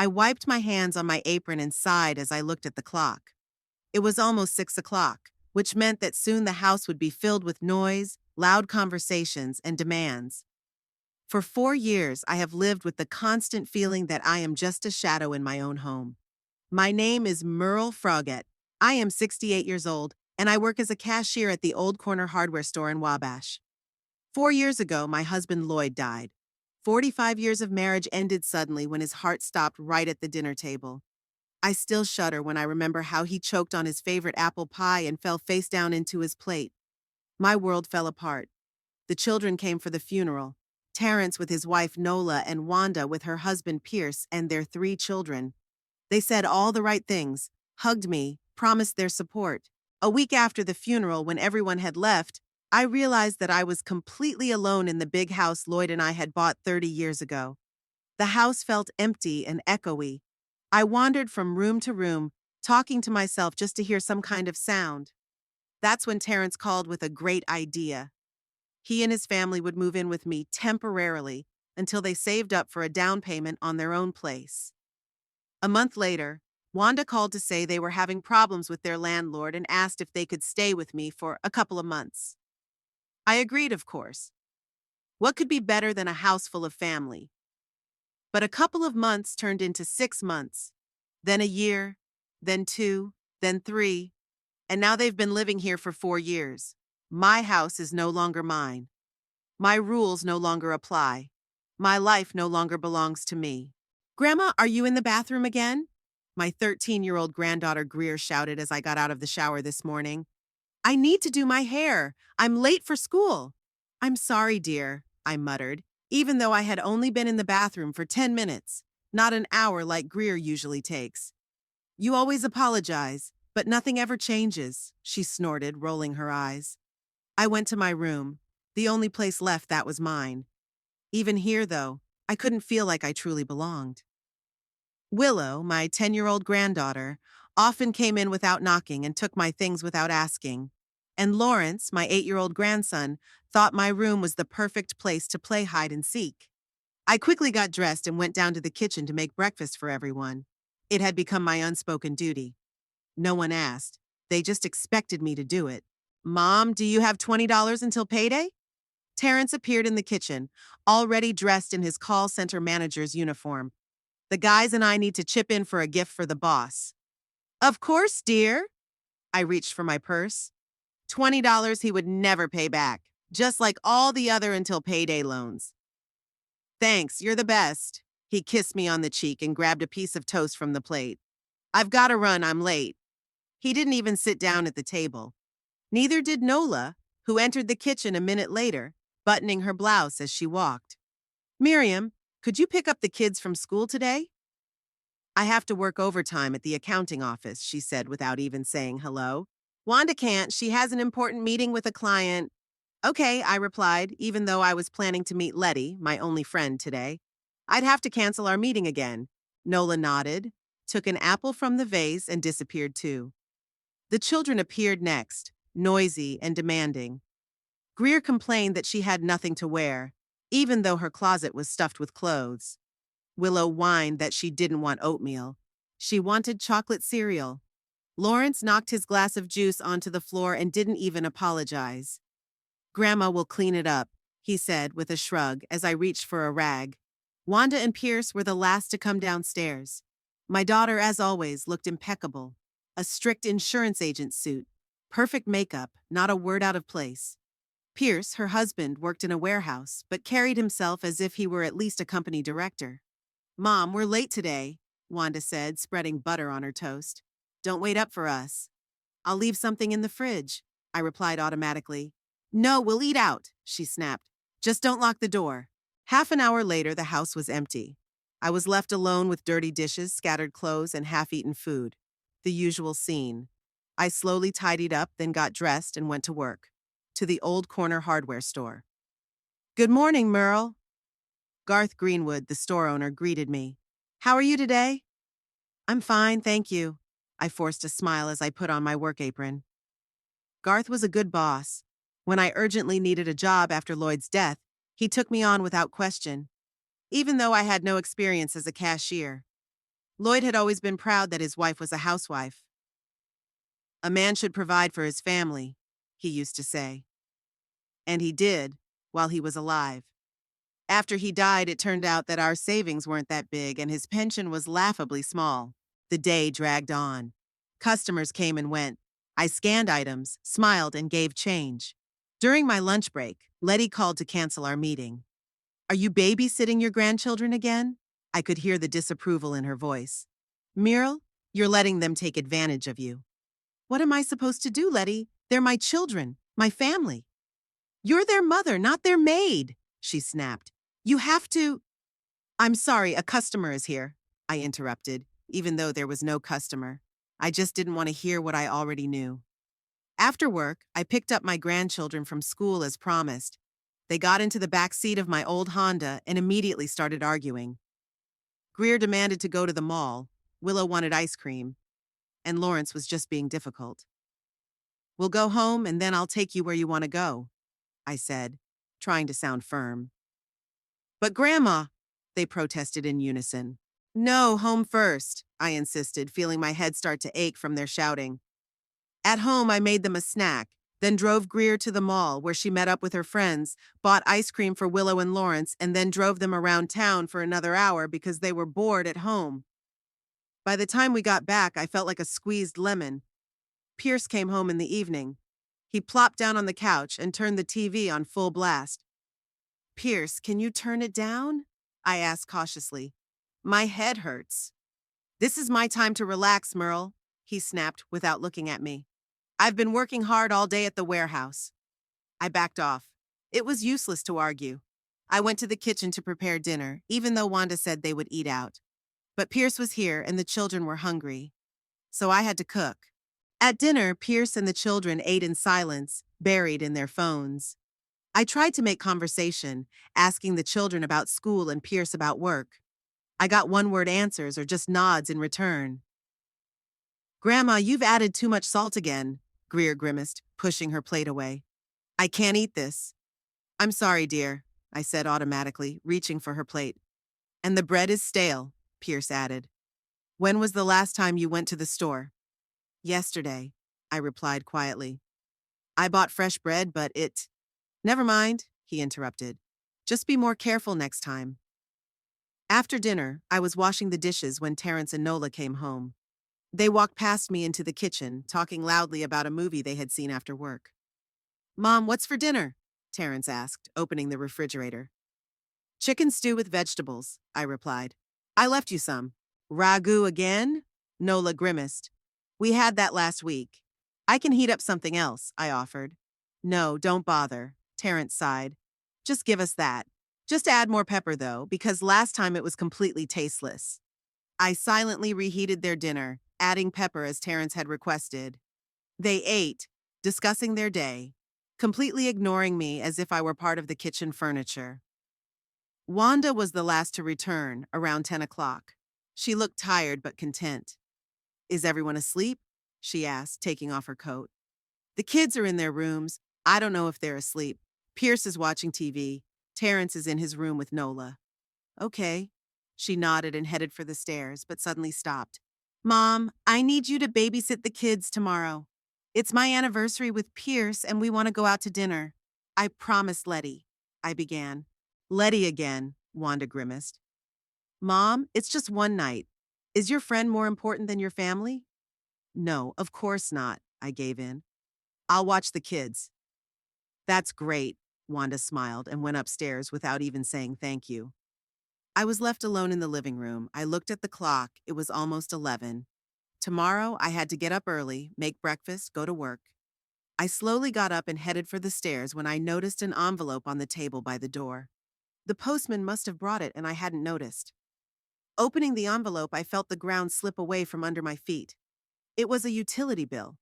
I wiped my hands on my apron and sighed as I looked at the clock. It was almost 6 o'clock, which meant that soon the house would be filled with noise, loud conversations, and demands. For 4 years, I have lived with the constant feeling that I am just a shadow in my own home. My name is Merle Froggatt. I am 68 years old, and I work as a cashier at the Old Corner hardware store in Wabash. 4 years ago, my husband Lloyd died. 45 years of marriage ended suddenly when his heart stopped right at the dinner table. I still shudder when I remember how he choked on his favorite apple pie and fell face down into his plate. My world fell apart. The children came for the funeral. Terrence with his wife Nola and Wanda with her husband Pierce and their 3 children. They said all the right things, hugged me, promised their support. A week after the funeral, when everyone had left, I realized that I was completely alone in the big house Lloyd and I had bought 30 years ago. The house felt empty and echoey. I wandered from room to room, talking to myself just to hear some kind of sound. That's when Terrence called with a great idea. He and his family would move in with me temporarily until they saved up for a down payment on their own place. A month later, Wanda called to say they were having problems with their landlord and asked if they could stay with me for a couple of months. I agreed, of course. What could be better than a house full of family? But a couple of months turned into 6 months, then a year, then 2, then 3, and now they've been living here for 4 years. My house is no longer mine. My rules no longer apply. My life no longer belongs to me. Grandma, are you in the bathroom again? My 13-year-old granddaughter Greer shouted as I got out of the shower this morning. I need to do my hair. I'm late for school. I'm sorry, dear, I muttered, even though I had only been in the bathroom for 10 minutes, not an hour like Greer usually takes. You always apologize, but nothing ever changes, she snorted, rolling her eyes. I went to my room, the only place left that was mine. Even here, though, I couldn't feel like I truly belonged. Willow, my 10-year-old granddaughter, often came in without knocking and took my things without asking. And Lawrence, my 8-year-old grandson, thought my room was the perfect place to play hide and seek. I quickly got dressed and went down to the kitchen to make breakfast for everyone. It had become my unspoken duty. No one asked. They just expected me to do it. Mom, do you have $20 until payday? Terrence appeared in the kitchen, already dressed in his call center manager's uniform. The guys and I need to chip in for a gift for the boss. Of course, dear. I reached for my purse. $20 he would never pay back, just like all the other until payday loans. Thanks, you're the best. He kissed me on the cheek and grabbed a piece of toast from the plate. I've got to run, I'm late. He didn't even sit down at the table. Neither did Nola, who entered the kitchen a minute later, buttoning her blouse as she walked. Miriam, could you pick up the kids from school today? I have to work overtime at the accounting office, she said without even saying hello. Wanda can't. She has an important meeting with a client. Okay, I replied, even though I was planning to meet Letty, my only friend, today. I'd have to cancel our meeting again. Nola nodded, took an apple from the vase, and disappeared too. The children appeared next, noisy and demanding. Greer complained that she had nothing to wear, even though her closet was stuffed with clothes. Willow whined that she didn't want oatmeal. She wanted chocolate cereal. Lawrence knocked his glass of juice onto the floor and didn't even apologize. Grandma will clean it up, he said with a shrug as I reached for a rag. Wanda and Pierce were the last to come downstairs. My daughter, as always, looked impeccable. A strict insurance agent suit. Perfect makeup, not a word out of place. Pierce, her husband, worked in a warehouse, but carried himself as if he were at least a company director. Mom, we're late today, Wanda said, spreading butter on her toast. Don't wait up for us. I'll leave something in the fridge, I replied automatically. No, we'll eat out, she snapped. Just don't lock the door. Half an hour later, the house was empty. I was left alone with dirty dishes, scattered clothes, and half-eaten food. The usual scene. I slowly tidied up, then got dressed and went to work. To the Old Corner hardware store. Good morning, Merle. Garth Greenwood, the store owner, greeted me. How are you today? I'm fine, thank you. I forced a smile as I put on my work apron. Garth was a good boss. When I urgently needed a job after Lloyd's death, he took me on without question, even though I had no experience as a cashier. Lloyd had always been proud that his wife was a housewife. A man should provide for his family, he used to say. And he did, while he was alive. After he died, it turned out that our savings weren't that big and his pension was laughably small. The day dragged on. Customers came and went. I scanned items, smiled, and gave change. During my lunch break, Letty called to cancel our meeting. Are you babysitting your grandchildren again? I could hear the disapproval in her voice. Muriel, you're letting them take advantage of you. What am I supposed to do, Letty? They're my children, my family. You're their mother, not their maid, she snapped. You have to. I'm sorry, a customer is here, I interrupted, even though there was no customer. I just didn't want to hear what I already knew. After work, I picked up my grandchildren from school as promised. They got into the back seat of my old Honda and immediately started arguing. Greer demanded to go to the mall, Willow wanted ice cream, and Lawrence was just being difficult. We'll go home and then I'll take you where you want to go, I said, trying to sound firm. But Grandma, they protested in unison. No, home first, I insisted, feeling my head start to ache from their shouting. At home, I made them a snack, then drove Greer to the mall where she met up with her friends, bought ice cream for Willow and Lawrence, and then drove them around town for another hour because they were bored at home. By the time we got back, I felt like a squeezed lemon. Pierce came home in the evening. He plopped down on the couch and turned the TV on full blast. Pierce, can you turn it down? I asked cautiously. My head hurts. This is my time to relax, Merle, he snapped without looking at me. I've been working hard all day at the warehouse. I backed off. It was useless to argue. I went to the kitchen to prepare dinner, even though Wanda said they would eat out. But Pierce was here and the children were hungry. So I had to cook. At dinner, Pierce and the children ate in silence, buried in their phones. I tried to make conversation, asking the children about school and Pierce about work. I got one-word answers or just nods in return. Grandma, you've added too much salt again, Greer grimaced, pushing her plate away. I can't eat this. I'm sorry, dear, I said automatically, reaching for her plate. And the bread is stale, Pierce added. When was the last time you went to the store? Yesterday, I replied quietly. I bought fresh bread, but it... Never mind, he interrupted. Just be more careful next time. After dinner, I was washing the dishes when Terrence and Nola came home. They walked past me into the kitchen, talking loudly about a movie they had seen after work. Mom, what's for dinner? Terrence asked, opening the refrigerator. Chicken stew with vegetables, I replied. I left you some. Ragu again? Nola grimaced. We had that last week. I can heat up something else, I offered. No, don't bother, Terrence sighed. Just give us that. Just add more pepper, though, because last time it was completely tasteless. I silently reheated their dinner, adding pepper as Terrence had requested. They ate, discussing their day, completely ignoring me as if I were part of the kitchen furniture. Wanda was the last to return, around 10 o'clock. She looked tired but content. Is everyone asleep? She asked, taking off her coat. The kids are in their rooms. I don't know if they're asleep. Pierce is watching TV. Terrence is in his room with Nola. Okay. She nodded and headed for the stairs, but suddenly stopped. Mom, I need you to babysit the kids tomorrow. It's my anniversary with Pierce and we want to go out to dinner. I promised Letty, I began. Letty again, Wanda grimaced. Mom, it's just one night. Is your friend more important than your family? No, of course not, I gave in. I'll watch the kids. That's great, Wanda smiled and went upstairs without even saying thank you. I was left alone in the living room. I looked at the clock. It was almost 11. Tomorrow, I had to get up early, make breakfast, go to work. I slowly got up and headed for the stairs when I noticed an envelope on the table by the door. The postman must have brought it and I hadn't noticed. Opening the envelope, I felt the ground slip away from under my feet. It was a utility bill.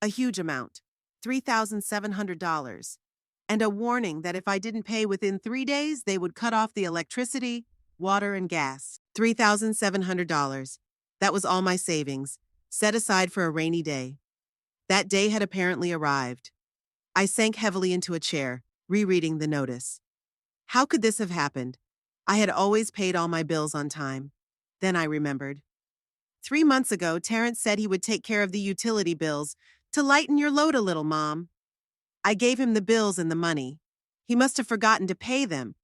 A huge amount, $3,700. And a warning that if I didn't pay within 3 days, they would cut off the electricity, water, and gas. $3,700. That was all my savings, set aside for a rainy day. That day had apparently arrived. I sank heavily into a chair, rereading the notice. How could this have happened? I had always paid all my bills on time. Then I remembered. 3 months ago, Terrence said he would take care of the utility bills to lighten your load a little, Mom. I gave him the bills and the money. He must have forgotten to pay them.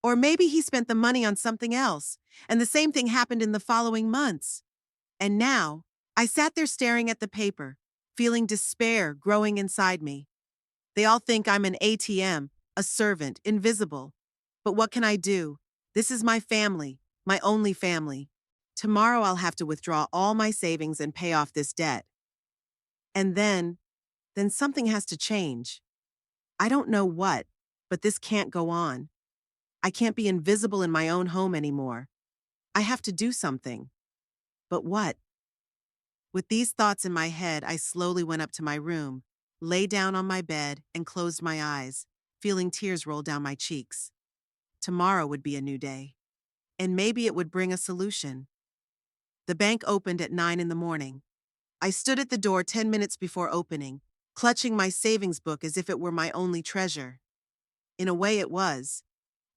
Or maybe he spent the money on something else, and the same thing happened in the following months. And now, I sat there staring at the paper, feeling despair growing inside me. They all think I'm an ATM, a servant, invisible. But what can I do? This is my family, my only family. Tomorrow I'll have to withdraw all my savings and pay off this debt. And then something has to change. I don't know what, but this can't go on. I can't be invisible in my own home anymore. I have to do something. But what? With these thoughts in my head, I slowly went up to my room, lay down on my bed, and closed my eyes, feeling tears roll down my cheeks. Tomorrow would be a new day. And maybe it would bring a solution. The bank opened at 9 in the morning. I stood at the door 10 minutes before opening, clutching my savings book as if it were my only treasure. In a way, it was.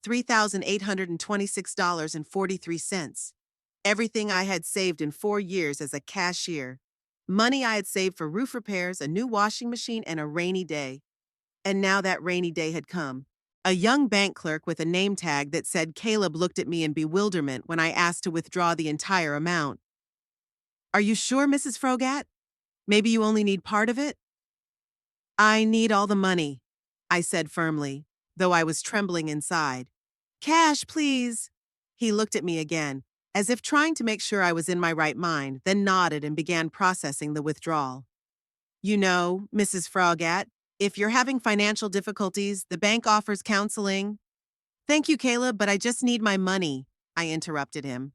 $3,826.43. Everything I had saved in 4 years as a cashier. Money I had saved for roof repairs, a new washing machine, and a rainy day. And now that rainy day had come. A young bank clerk with a name tag that said Caleb looked at me in bewilderment when I asked to withdraw the entire amount. "Are you sure, Mrs. Frogat? Maybe you only need part of it?" "I need all the money," I said firmly, though I was trembling inside. "Cash, please." He looked at me again, as if trying to make sure I was in my right mind, then nodded and began processing the withdrawal. "You know, Mrs. Frogat, if you're having financial difficulties, the bank offers counseling." "Thank you, Caleb, but I just need my money," I interrupted him.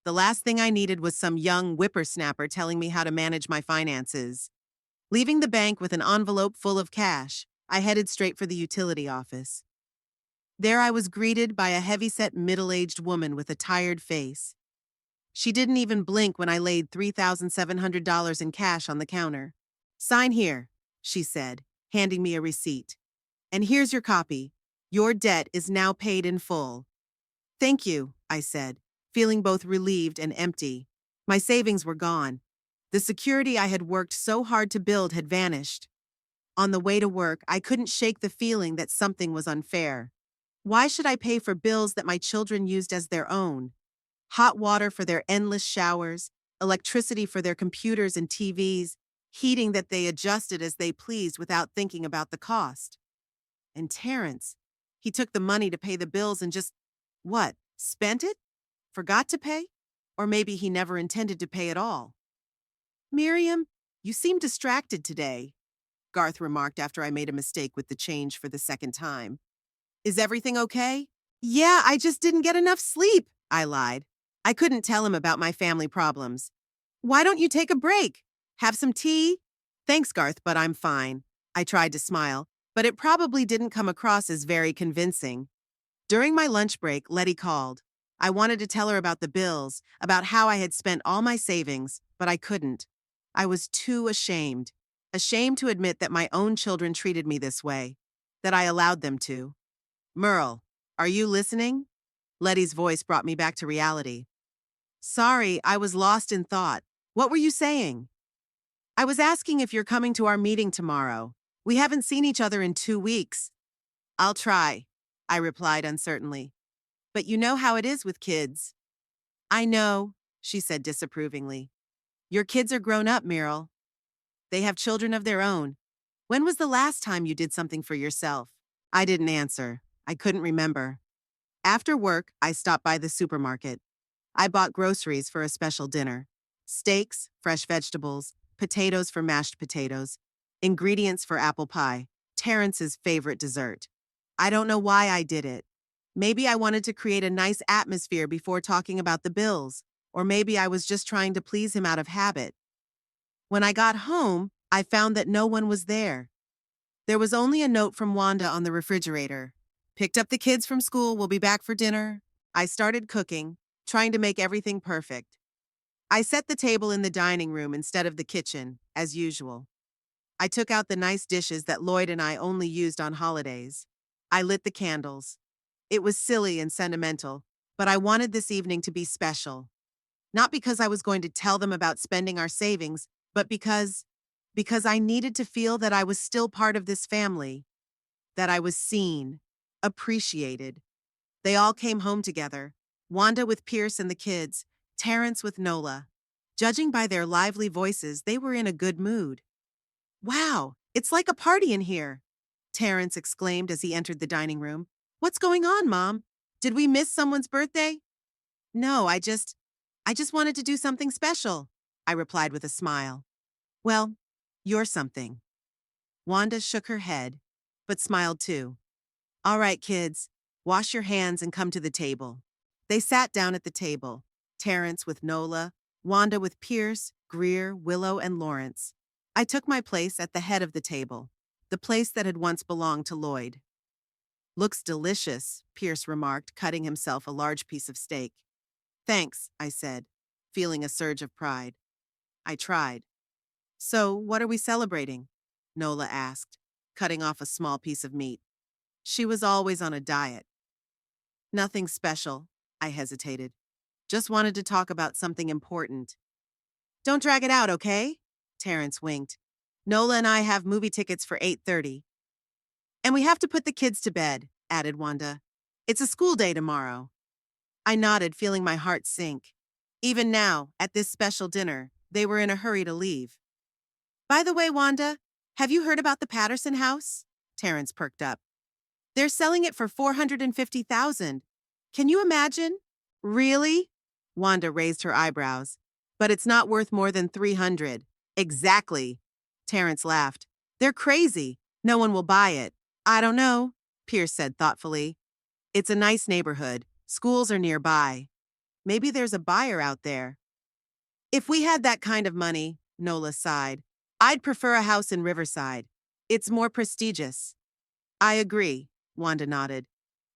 The last thing I needed was some young whippersnapper telling me how to manage my finances. Leaving the bank with an envelope full of cash, I headed straight for the utility office. There I was greeted by a heavy-set middle-aged woman with a tired face. She didn't even blink when I laid $3,700 in cash on the counter. "Sign here," she said, handing me a receipt. "And here's your copy. Your debt is now paid in full." "Thank you," I said, feeling both relieved and empty. My savings were gone. The security I had worked so hard to build had vanished. On the way to work, I couldn't shake the feeling that something was unfair. Why should I pay for bills that my children used as their own? Hot water for their endless showers, electricity for their computers and TVs, heating that they adjusted as they pleased without thinking about the cost. And Terrence, he took the money to pay the bills and just, what, spent it? Forgot to pay? Or maybe he never intended to pay at all. "Miriam, you seem distracted today," Garth remarked after I made a mistake with the change for the second time. "Is everything okay?" "Yeah, I just didn't get enough sleep," I lied. I couldn't tell him about my family problems. "Why don't you take a break? Have some tea?" "Thanks, Garth, but I'm fine." I tried to smile, but it probably didn't come across as very convincing. During my lunch break, Letty called. I wanted to tell her about the bills, about how I had spent all my savings, but I couldn't. I was too ashamed. Ashamed to admit that my own children treated me this way, that I allowed them to. "Merle, are you listening?" Letty's voice brought me back to reality. "Sorry, I was lost in thought. What were you saying?" "I was asking if you're coming to our meeting tomorrow. We haven't seen each other in 2 weeks." "I'll try," I replied uncertainly. "But you know how it is with kids." "I know," she said disapprovingly. "Your kids are grown up, Meryl. They have children of their own. When was the last time you did something for yourself?" I didn't answer. I couldn't remember. After work, I stopped by the supermarket. I bought groceries for a special dinner. Steaks, fresh vegetables, potatoes for mashed potatoes, ingredients for apple pie, Terrence's favorite dessert. I don't know why I did it. Maybe I wanted to create a nice atmosphere before talking about the bills, or maybe I was just trying to please him out of habit. When I got home, I found that no one was there. There was only a note from Wanda on the refrigerator. "Picked up the kids from school, we'll be back for dinner." I started cooking, trying to make everything perfect. I set the table in the dining room instead of the kitchen, as usual. I took out the nice dishes that Lloyd and I only used on holidays. I lit the candles. It was silly and sentimental, but I wanted this evening to be special. Not because I was going to tell them about spending our savings, but because I needed to feel that I was still part of this family, that I was seen, appreciated. They all came home together. Wanda with Pierce and the kids, Terrence with Nola. Judging by their lively voices, they were in a good mood. Wow, it's like a party in here, Terrence exclaimed as he entered the dining room. What's going on, Mom? Did we miss someone's birthday? No, I just wanted to do something special, I replied with a smile. Well, you're something. Wanda shook her head, but smiled too. All right, kids, wash your hands and come to the table. They sat down at the table, Terrence with Nola, Wanda with Pierce, Greer, Willow, and Lawrence. I took my place at the head of the table, the place that had once belonged to Lloyd. Looks delicious, Pierce remarked, cutting himself a large piece of steak. Thanks, I said, feeling a surge of pride. I tried. So, what are we celebrating? Nola asked, cutting off a small piece of meat. She was always on a diet. Nothing special, I hesitated. Just wanted to talk about something important. Don't drag it out, okay? Terrence winked. Nola and I have movie tickets for 8:30. And we have to put the kids to bed, added Wanda. It's a school day tomorrow. I nodded, feeling my heart sink. Even now, at this special dinner, they were in a hurry to leave. By the way, Wanda, have you heard about the Patterson house? Terrence perked up. They're selling it for $450,000. Can you imagine? Really? Wanda raised her eyebrows. But it's not worth more than 300. Exactly. Terrence laughed. They're crazy. No one will buy it. I don't know, Pierce said thoughtfully. It's a nice neighborhood. Schools are nearby. Maybe there's a buyer out there. If we had that kind of money, Nola sighed, I'd prefer a house in Riverside. It's more prestigious. I agree, Wanda nodded.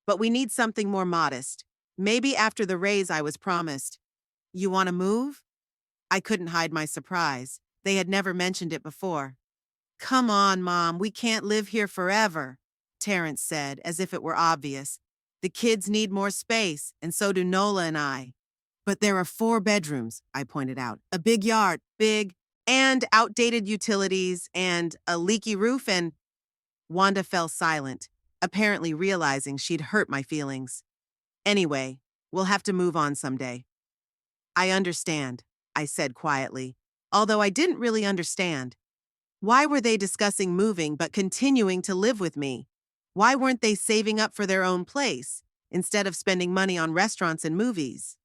But we need something more modest. Maybe after the raise I was promised. You want to move? I couldn't hide my surprise. They had never mentioned it before. Come on, Mom, we can't live here forever, Terrence said, as if it were obvious. The kids need more space, and so do Nola and I. But there are 4 bedrooms, I pointed out. A big yard, and outdated utilities, and a leaky roof, and Wanda fell silent, apparently realizing she'd hurt my feelings. Anyway, we'll have to move on someday. I understand, I said quietly, although I didn't really understand. Why were they discussing moving but continuing to live with me? Why weren't they saving up for their own place, instead of spending money on restaurants and movies?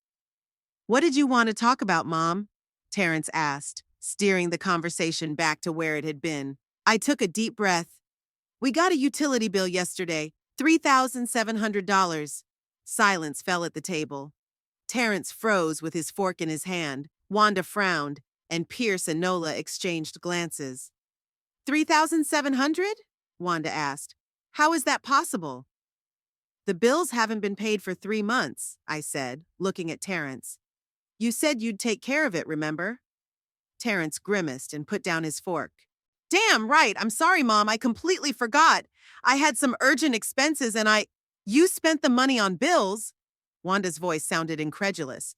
What did you want to talk about, Mom? Terrence asked, steering the conversation back to where it had been. I took a deep breath. We got a utility bill yesterday, $3,700. Silence fell at the table. Terrence froze with his fork in his hand. Wanda frowned, and Pierce and Nola exchanged glances. 3,700? Wanda asked. How is that possible? The bills haven't been paid for 3 months, I said, looking at Terrence. You said you'd take care of it, remember? Terrence grimaced and put down his fork. Damn right, I'm sorry, Mom, I completely forgot. I had some urgent expenses and You spent the money on bills? Wanda's voice sounded incredulous.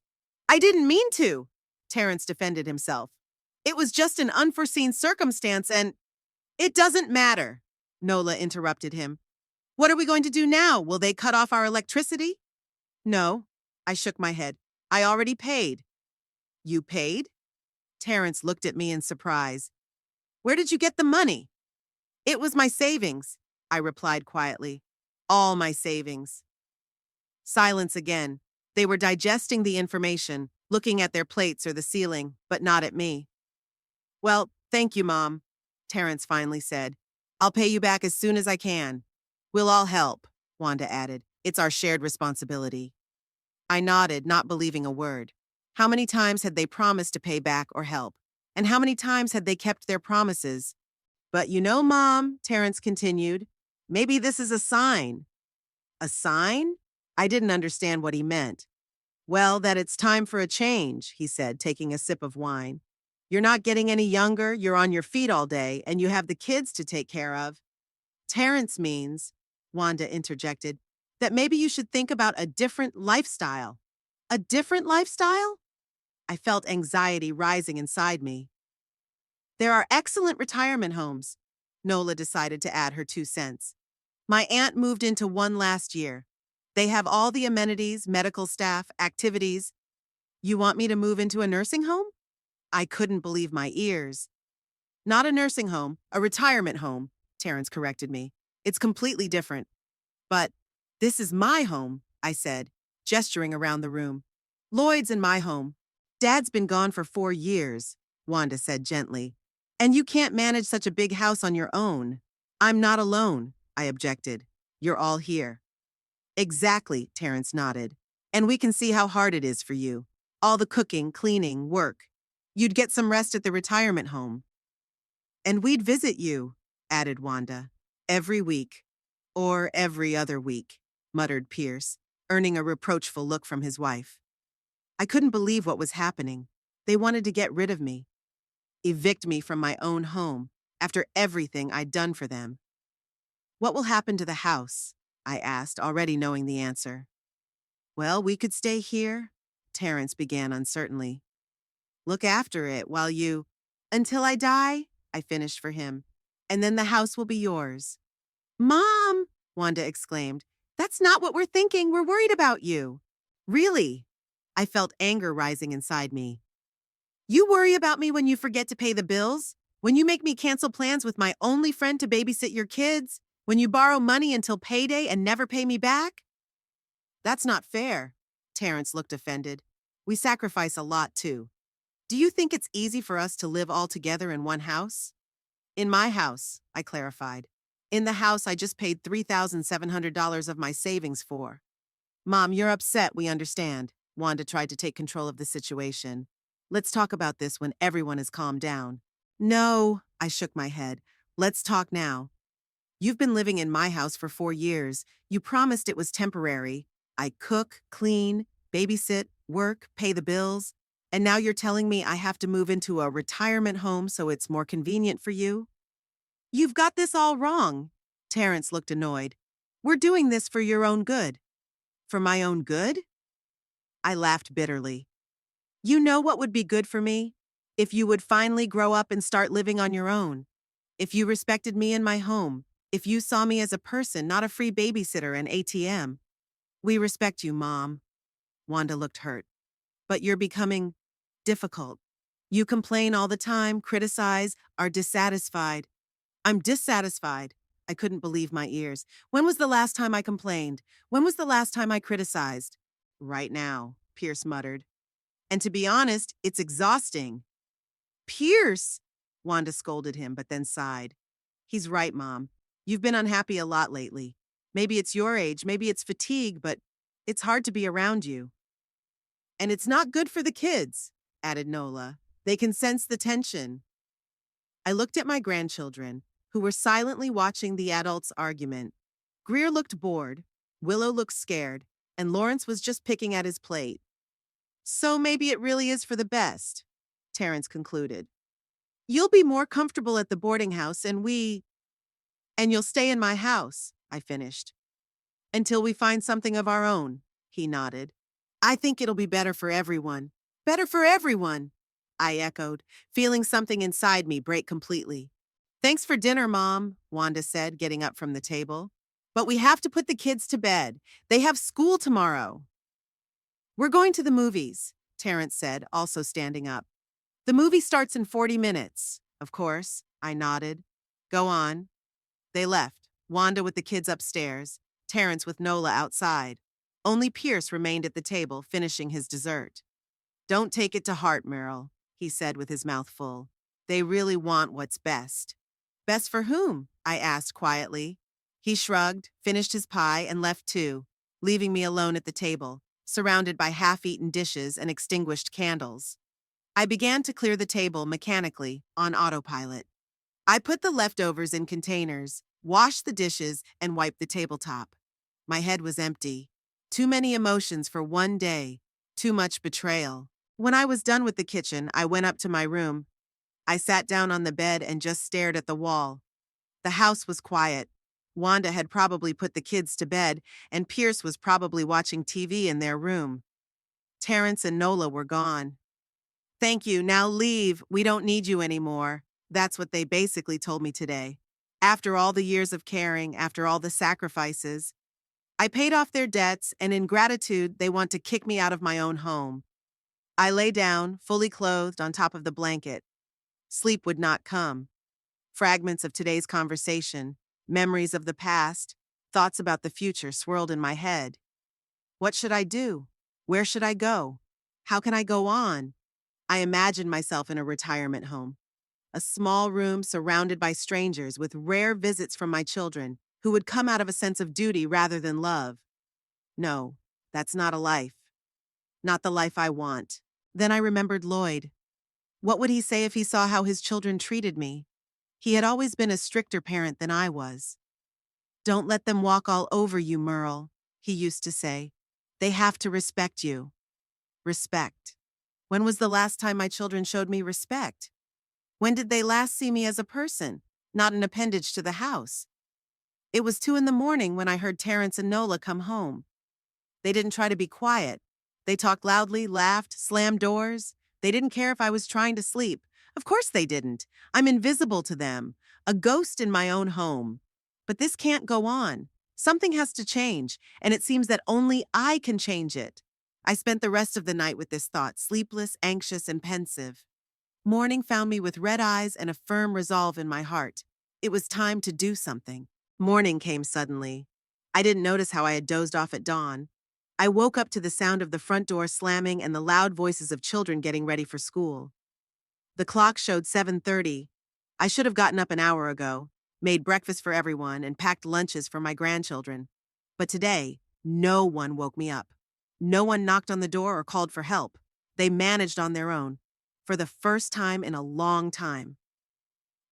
I didn't mean to, Terrence defended himself. It was just an unforeseen circumstance and… It doesn't matter, Nola interrupted him. What are we going to do now? Will they cut off our electricity? No, I shook my head. I already paid. You paid? Terrence looked at me in surprise. Where did you get the money? It was my savings, I replied quietly. All my savings. Silence again. They were digesting the information, looking at their plates or the ceiling, but not at me. Well, thank you, Mom, Terrence finally said. I'll pay you back as soon as I can. We'll all help, Wanda added. It's our shared responsibility. I nodded, not believing a word. How many times had they promised to pay back or help? And how many times had they kept their promises? But you know, Mom, Terrence continued, maybe this is a sign. A sign? I didn't understand what he meant. Well, that it's time for a change, he said, taking a sip of wine. You're not getting any younger, you're on your feet all day, and you have the kids to take care of. Terrence means, Wanda interjected, that maybe you should think about a different lifestyle. A different lifestyle? I felt anxiety rising inside me. There are excellent retirement homes. Nola decided to add her 2 cents. My aunt moved into one last year. They have all the amenities, medical staff, activities. You want me to move into a nursing home? I couldn't believe my ears. Not a nursing home, a retirement home, Terrence corrected me. It's completely different. But this is my home, I said, gesturing around the room. Lloyd's in my home. Dad's been gone for 4 years, Wanda said gently. And you can't manage such a big house on your own. I'm not alone, I objected. You're all here. Exactly, Terrence nodded. And we can see how hard it is for you. All the cooking, cleaning, work. You'd get some rest at the retirement home. And we'd visit you, added Wanda. Every week. Or every other week, muttered Pierce, earning a reproachful look from his wife. I couldn't believe what was happening. They wanted to get rid of me. Evict me from my own home, after everything I'd done for them. What will happen to the house? I asked, already knowing the answer. Well, we could stay here, Terrence began uncertainly. Look after it while you... Until I die, I finished for him. And then the house will be yours. Mom, Wanda exclaimed. That's not what we're thinking. We're worried about you. Really? I felt anger rising inside me. You worry about me when you forget to pay the bills? When you make me cancel plans with my only friend to babysit your kids? When you borrow money until payday and never pay me back? That's not fair. Terrence looked offended. We sacrifice a lot, too. Do you think it's easy for us to live all together in one house? In my house, I clarified. In the house I just paid $3,700 of my savings for. Mom, you're upset, we understand. Wanda tried to take control of the situation. Let's talk about this when everyone is calmed down. No, I shook my head. Let's talk now. You've been living in my house for 4 years. You promised it was temporary. I cook, clean, babysit, work, pay the bills. And now you're telling me I have to move into a retirement home so it's more convenient for you? You've got this all wrong. Terrence looked annoyed. We're doing this for your own good. For my own good? I laughed bitterly. You know what would be good for me? If you would finally grow up and start living on your own. If you respected me in my home. If you saw me as a person, not a free babysitter and ATM. We respect you, Mom. Wanda looked hurt. But you're becoming difficult. You complain all the time, criticize, are dissatisfied. I'm dissatisfied. I couldn't believe my ears. When was the last time I complained? When was the last time I criticized? Right now, Pierce muttered. And to be honest, it's exhausting. Pierce! Wanda scolded him, but then sighed. He's right, Mom. You've been unhappy a lot lately. Maybe it's your age, maybe it's fatigue, but it's hard to be around you. And it's not good for the kids, added Nola. They can sense the tension. I looked at my grandchildren, who were silently watching the adults' argument. Greer looked bored, Willow looked scared, and Lawrence was just picking at his plate. So maybe it really is for the best, Terrence concluded. You'll be more comfortable at the boarding house and you'll stay in my house, I finished. Until we find something of our own, he nodded. I think it'll be better for everyone. Better for everyone, I echoed, feeling something inside me break completely. Thanks for dinner, Mom, Wanda said, getting up from the table. But we have to put the kids to bed. They have school tomorrow. We're going to the movies, Terrence said, also standing up. The movie starts in 40 minutes. Of course, I nodded. Go on. They left, Wanda with the kids upstairs, Terrence with Nola outside. Only Pierce remained at the table, finishing his dessert. Don't take it to heart, Meryl, he said with his mouth full. They really want what's best. Best for whom? I asked quietly. He shrugged, finished his pie, and left too, leaving me alone at the table, surrounded by half-eaten dishes and extinguished candles. I began to clear the table mechanically, on autopilot. I put the leftovers in containers, washed the dishes, and wiped the tabletop. My head was empty. Too many emotions for one day. Too much betrayal. When I was done with the kitchen, I went up to my room. I sat down on the bed and just stared at the wall. The house was quiet. Wanda had probably put the kids to bed, and Pierce was probably watching TV in their room. Terrence and Nola were gone. Thank you, now leave, we don't need you anymore. That's what they basically told me today. After all the years of caring, after all the sacrifices, I paid off their debts, and in gratitude, they want to kick me out of my own home. I lay down, fully clothed, on top of the blanket. Sleep would not come. Fragments of today's conversation, memories of the past, thoughts about the future swirled in my head. What should I do? Where should I go? How can I go on? I imagined myself in a retirement home, a small room surrounded by strangers with rare visits from my children who would come out of a sense of duty rather than love. No, that's not a life. Not the life I want. Then I remembered Lloyd. What would he say if he saw how his children treated me? He had always been a stricter parent than I was. Don't let them walk all over you, Merle, he used to say. They have to respect you. Respect. When was the last time my children showed me respect? When did they last see me as a person, not an appendage to the house? It was 2 in the morning when I heard Terrence and Nola come home. They didn't try to be quiet. They talked loudly, laughed, slammed doors. They didn't care if I was trying to sleep. Of course they didn't. I'm invisible to them, a ghost in my own home. But this can't go on. Something has to change, and it seems that only I can change it. I spent the rest of the night with this thought, sleepless, anxious, and pensive. Morning found me with red eyes and a firm resolve in my heart. It was time to do something. Morning came suddenly. I didn't notice how I had dozed off at dawn. I woke up to the sound of the front door slamming and the loud voices of children getting ready for school. The clock showed 7:30. I should have gotten up an hour ago, made breakfast for everyone, and packed lunches for my grandchildren. But today, no one woke me up. No one knocked on the door or called for help. They managed on their own, for the first time in a long time.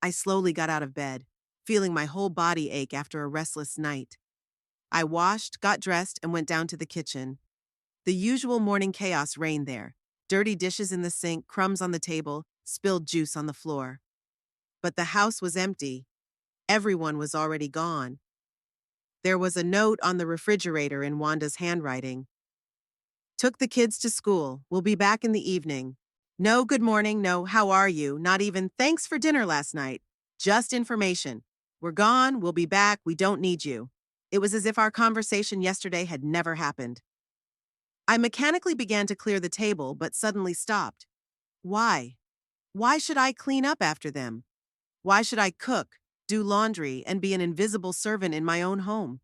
I slowly got out of bed, feeling my whole body ache after a restless night. I washed, got dressed, and went down to the kitchen. The usual morning chaos reigned there. Dirty dishes in the sink, crumbs on the table, spilled juice on the floor. But the house was empty. Everyone was already gone. There was a note on the refrigerator in Wanda's handwriting. Took the kids to school. We'll be back in the evening. No good morning, no how are you, not even thanks for dinner last night. Just information. We're gone, we'll be back, we don't need you. It was as if our conversation yesterday had never happened. I mechanically began to clear the table, but suddenly stopped. Why? Why should I clean up after them? Why should I cook, do laundry, and be an invisible servant in my own home?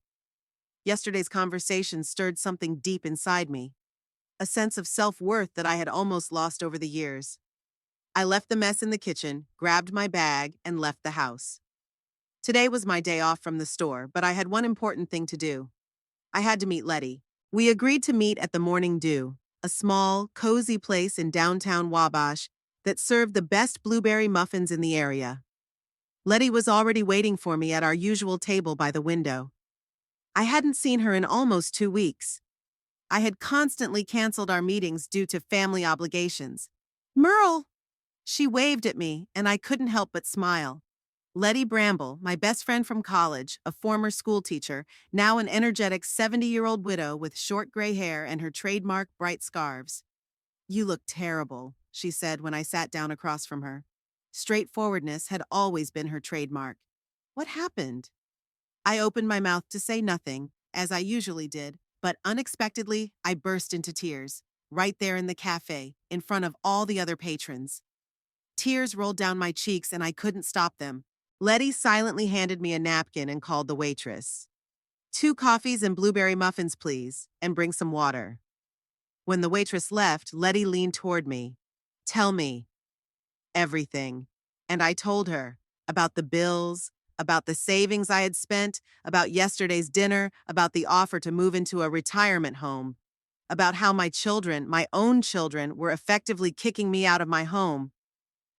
Yesterday's conversation stirred something deep inside me, a sense of self-worth that I had almost lost over the years. I left the mess in the kitchen, grabbed my bag, and left the house. Today was my day off from the store, but I had one important thing to do. I had to meet Letty. We agreed to meet at the Morning Dew, a small, cozy place in downtown Wabash that served the best blueberry muffins in the area. Letty was already waiting for me at our usual table by the window. I hadn't seen her in almost 2 weeks. I had constantly canceled our meetings due to family obligations. Merle! She waved at me, and I couldn't help but smile. Letty Bramble, my best friend from college, a former school teacher, now an energetic 70-year-old widow with short gray hair and her trademark bright scarves. You look terrible, she said when I sat down across from her. Straightforwardness had always been her trademark. What happened? I opened my mouth to say nothing, as I usually did, but unexpectedly, I burst into tears, right there in the cafe, in front of all the other patrons. Tears rolled down my cheeks and I couldn't stop them. Letty silently handed me a napkin and called the waitress. 2 coffees and blueberry muffins, please, and bring some water. When the waitress left, Letty leaned toward me. Tell me. Everything. And I told her about the bills, about the savings I had spent, about yesterday's dinner, about the offer to move into a retirement home, about how my children, my own children, were effectively kicking me out of my home.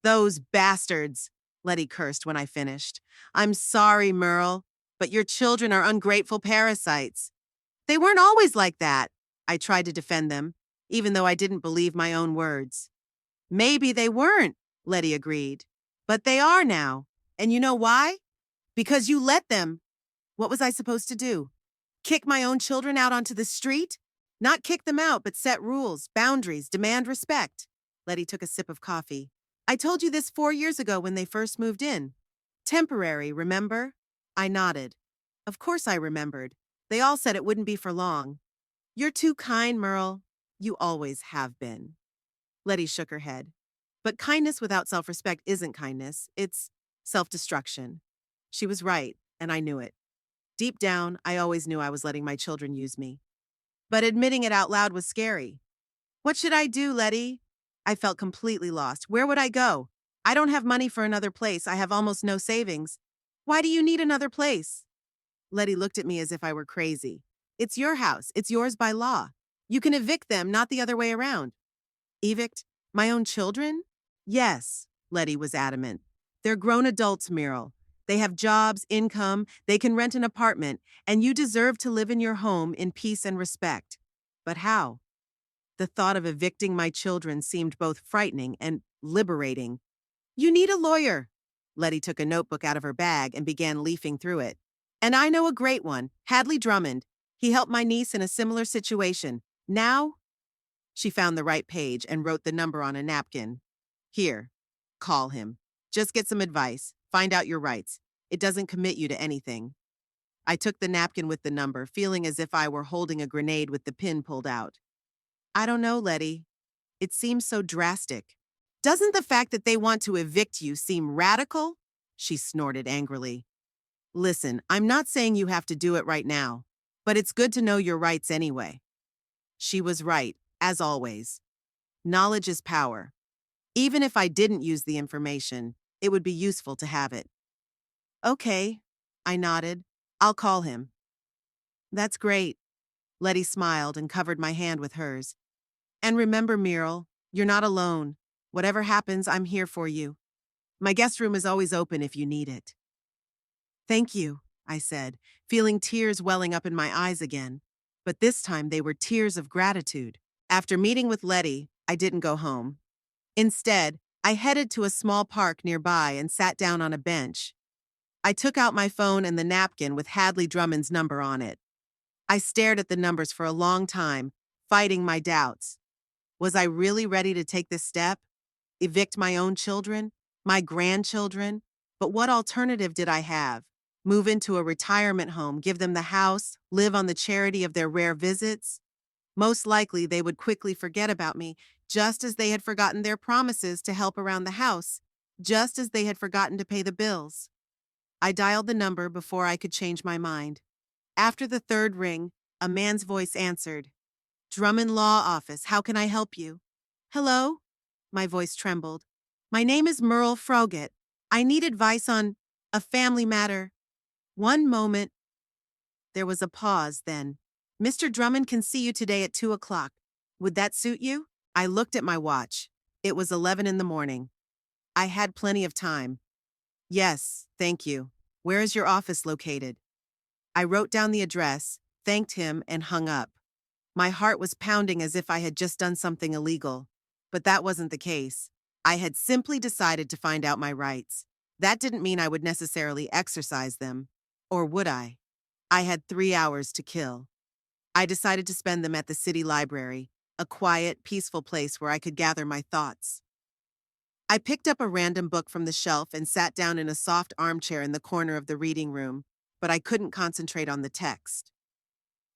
Those bastards, Letty cursed when I finished. I'm sorry, Merle, but your children are ungrateful parasites. They weren't always like that. I tried to defend them, even though I didn't believe my own words. Maybe they weren't, Letty agreed. But they are now. And you know why? Because you let them. What was I supposed to do? Kick my own children out onto the street? Not kick them out, but set rules, boundaries, demand respect. Letty took a sip of coffee. I told you this 4 years ago when they first moved in. Temporary, remember? I nodded. Of course I remembered. They all said it wouldn't be for long. You're too kind, Merle. You always have been. Letty shook her head. But kindness without self-respect isn't kindness. It's self-destruction. She was right, and I knew it. Deep down, I always knew I was letting my children use me. But admitting it out loud was scary. What should I do, Letty? I felt completely lost. Where would I go? I don't have money for another place. I have almost no savings. Why do you need another place? Letty looked at me as if I were crazy. It's your house. It's yours by law. You can evict them, not the other way around. Evict? My own children? Yes, Letty was adamant. They're grown adults, Meryl. They have jobs, income, they can rent an apartment, and you deserve to live in your home in peace and respect. But how? The thought of evicting my children seemed both frightening and liberating. You need a lawyer. Letty took a notebook out of her bag and began leafing through it. And I know a great one, Hadley Drummond. He helped my niece in a similar situation. Now? She found the right page and wrote the number on a napkin. Here, call him. Just get some advice. Find out your rights. It doesn't commit you to anything. I took the napkin with the number, feeling as if I were holding a grenade with the pin pulled out. I don't know, Letty. It seems so drastic. Doesn't the fact that they want to evict you seem radical? She snorted angrily. Listen, I'm not saying you have to do it right now, but it's good to know your rights anyway. She was right, as always. Knowledge is power. Even if I didn't use the information, it would be useful to have it. Okay, I nodded. I'll call him. That's great. Letty smiled and covered my hand with hers. And remember, Meryl, you're not alone. Whatever happens, I'm here for you. My guest room is always open if you need it. Thank you, I said, feeling tears welling up in my eyes again. But this time they were tears of gratitude. After meeting with Letty, I didn't go home. Instead, I headed to a small park nearby and sat down on a bench. I took out my phone and the napkin with Hadley Drummond's number on it. I stared at the numbers for a long time, fighting my doubts. Was I really ready to take this step? Evict my own children? My grandchildren? But what alternative did I have? Move into a retirement home, give them the house, live on the charity of their rare visits? Most likely they would quickly forget about me, just as they had forgotten their promises to help around the house, just as they had forgotten to pay the bills. I dialed the number before I could change my mind. After the third ring, a man's voice answered. Drummond Law Office, how can I help you? Hello? My voice trembled. My name is Merle Froget. I need advice on a family matter. One moment. There was a pause, then. Mr. Drummond can see you today at 2 o'clock. Would that suit you? I looked at my watch. It was 11 in the morning. I had plenty of time. Yes, thank you. Where is your office located? I wrote down the address, thanked him, and hung up. My heart was pounding as if I had just done something illegal. But that wasn't the case. I had simply decided to find out my rights. That didn't mean I would necessarily exercise them. Or would I? I had 3 hours to kill. I decided to spend them at the city library, a quiet, peaceful place where I could gather my thoughts. I picked up a random book from the shelf and sat down in a soft armchair in the corner of the reading room, but I couldn't concentrate on the text.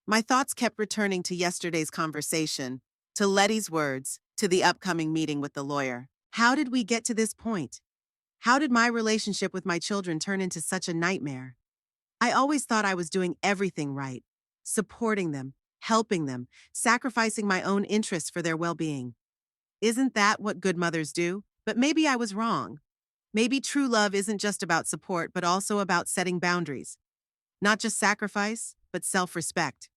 My thoughts kept returning to yesterday's conversation, to Letty's words, to the upcoming meeting with the lawyer. How did we get to this point? How did my relationship with my children turn into such a nightmare? I always thought I was doing everything right, supporting them, helping them, sacrificing my own interests for their well-being. Isn't that what good mothers do? But maybe I was wrong. Maybe true love isn't just about support, but also about setting boundaries. Not just sacrifice, but self-respect.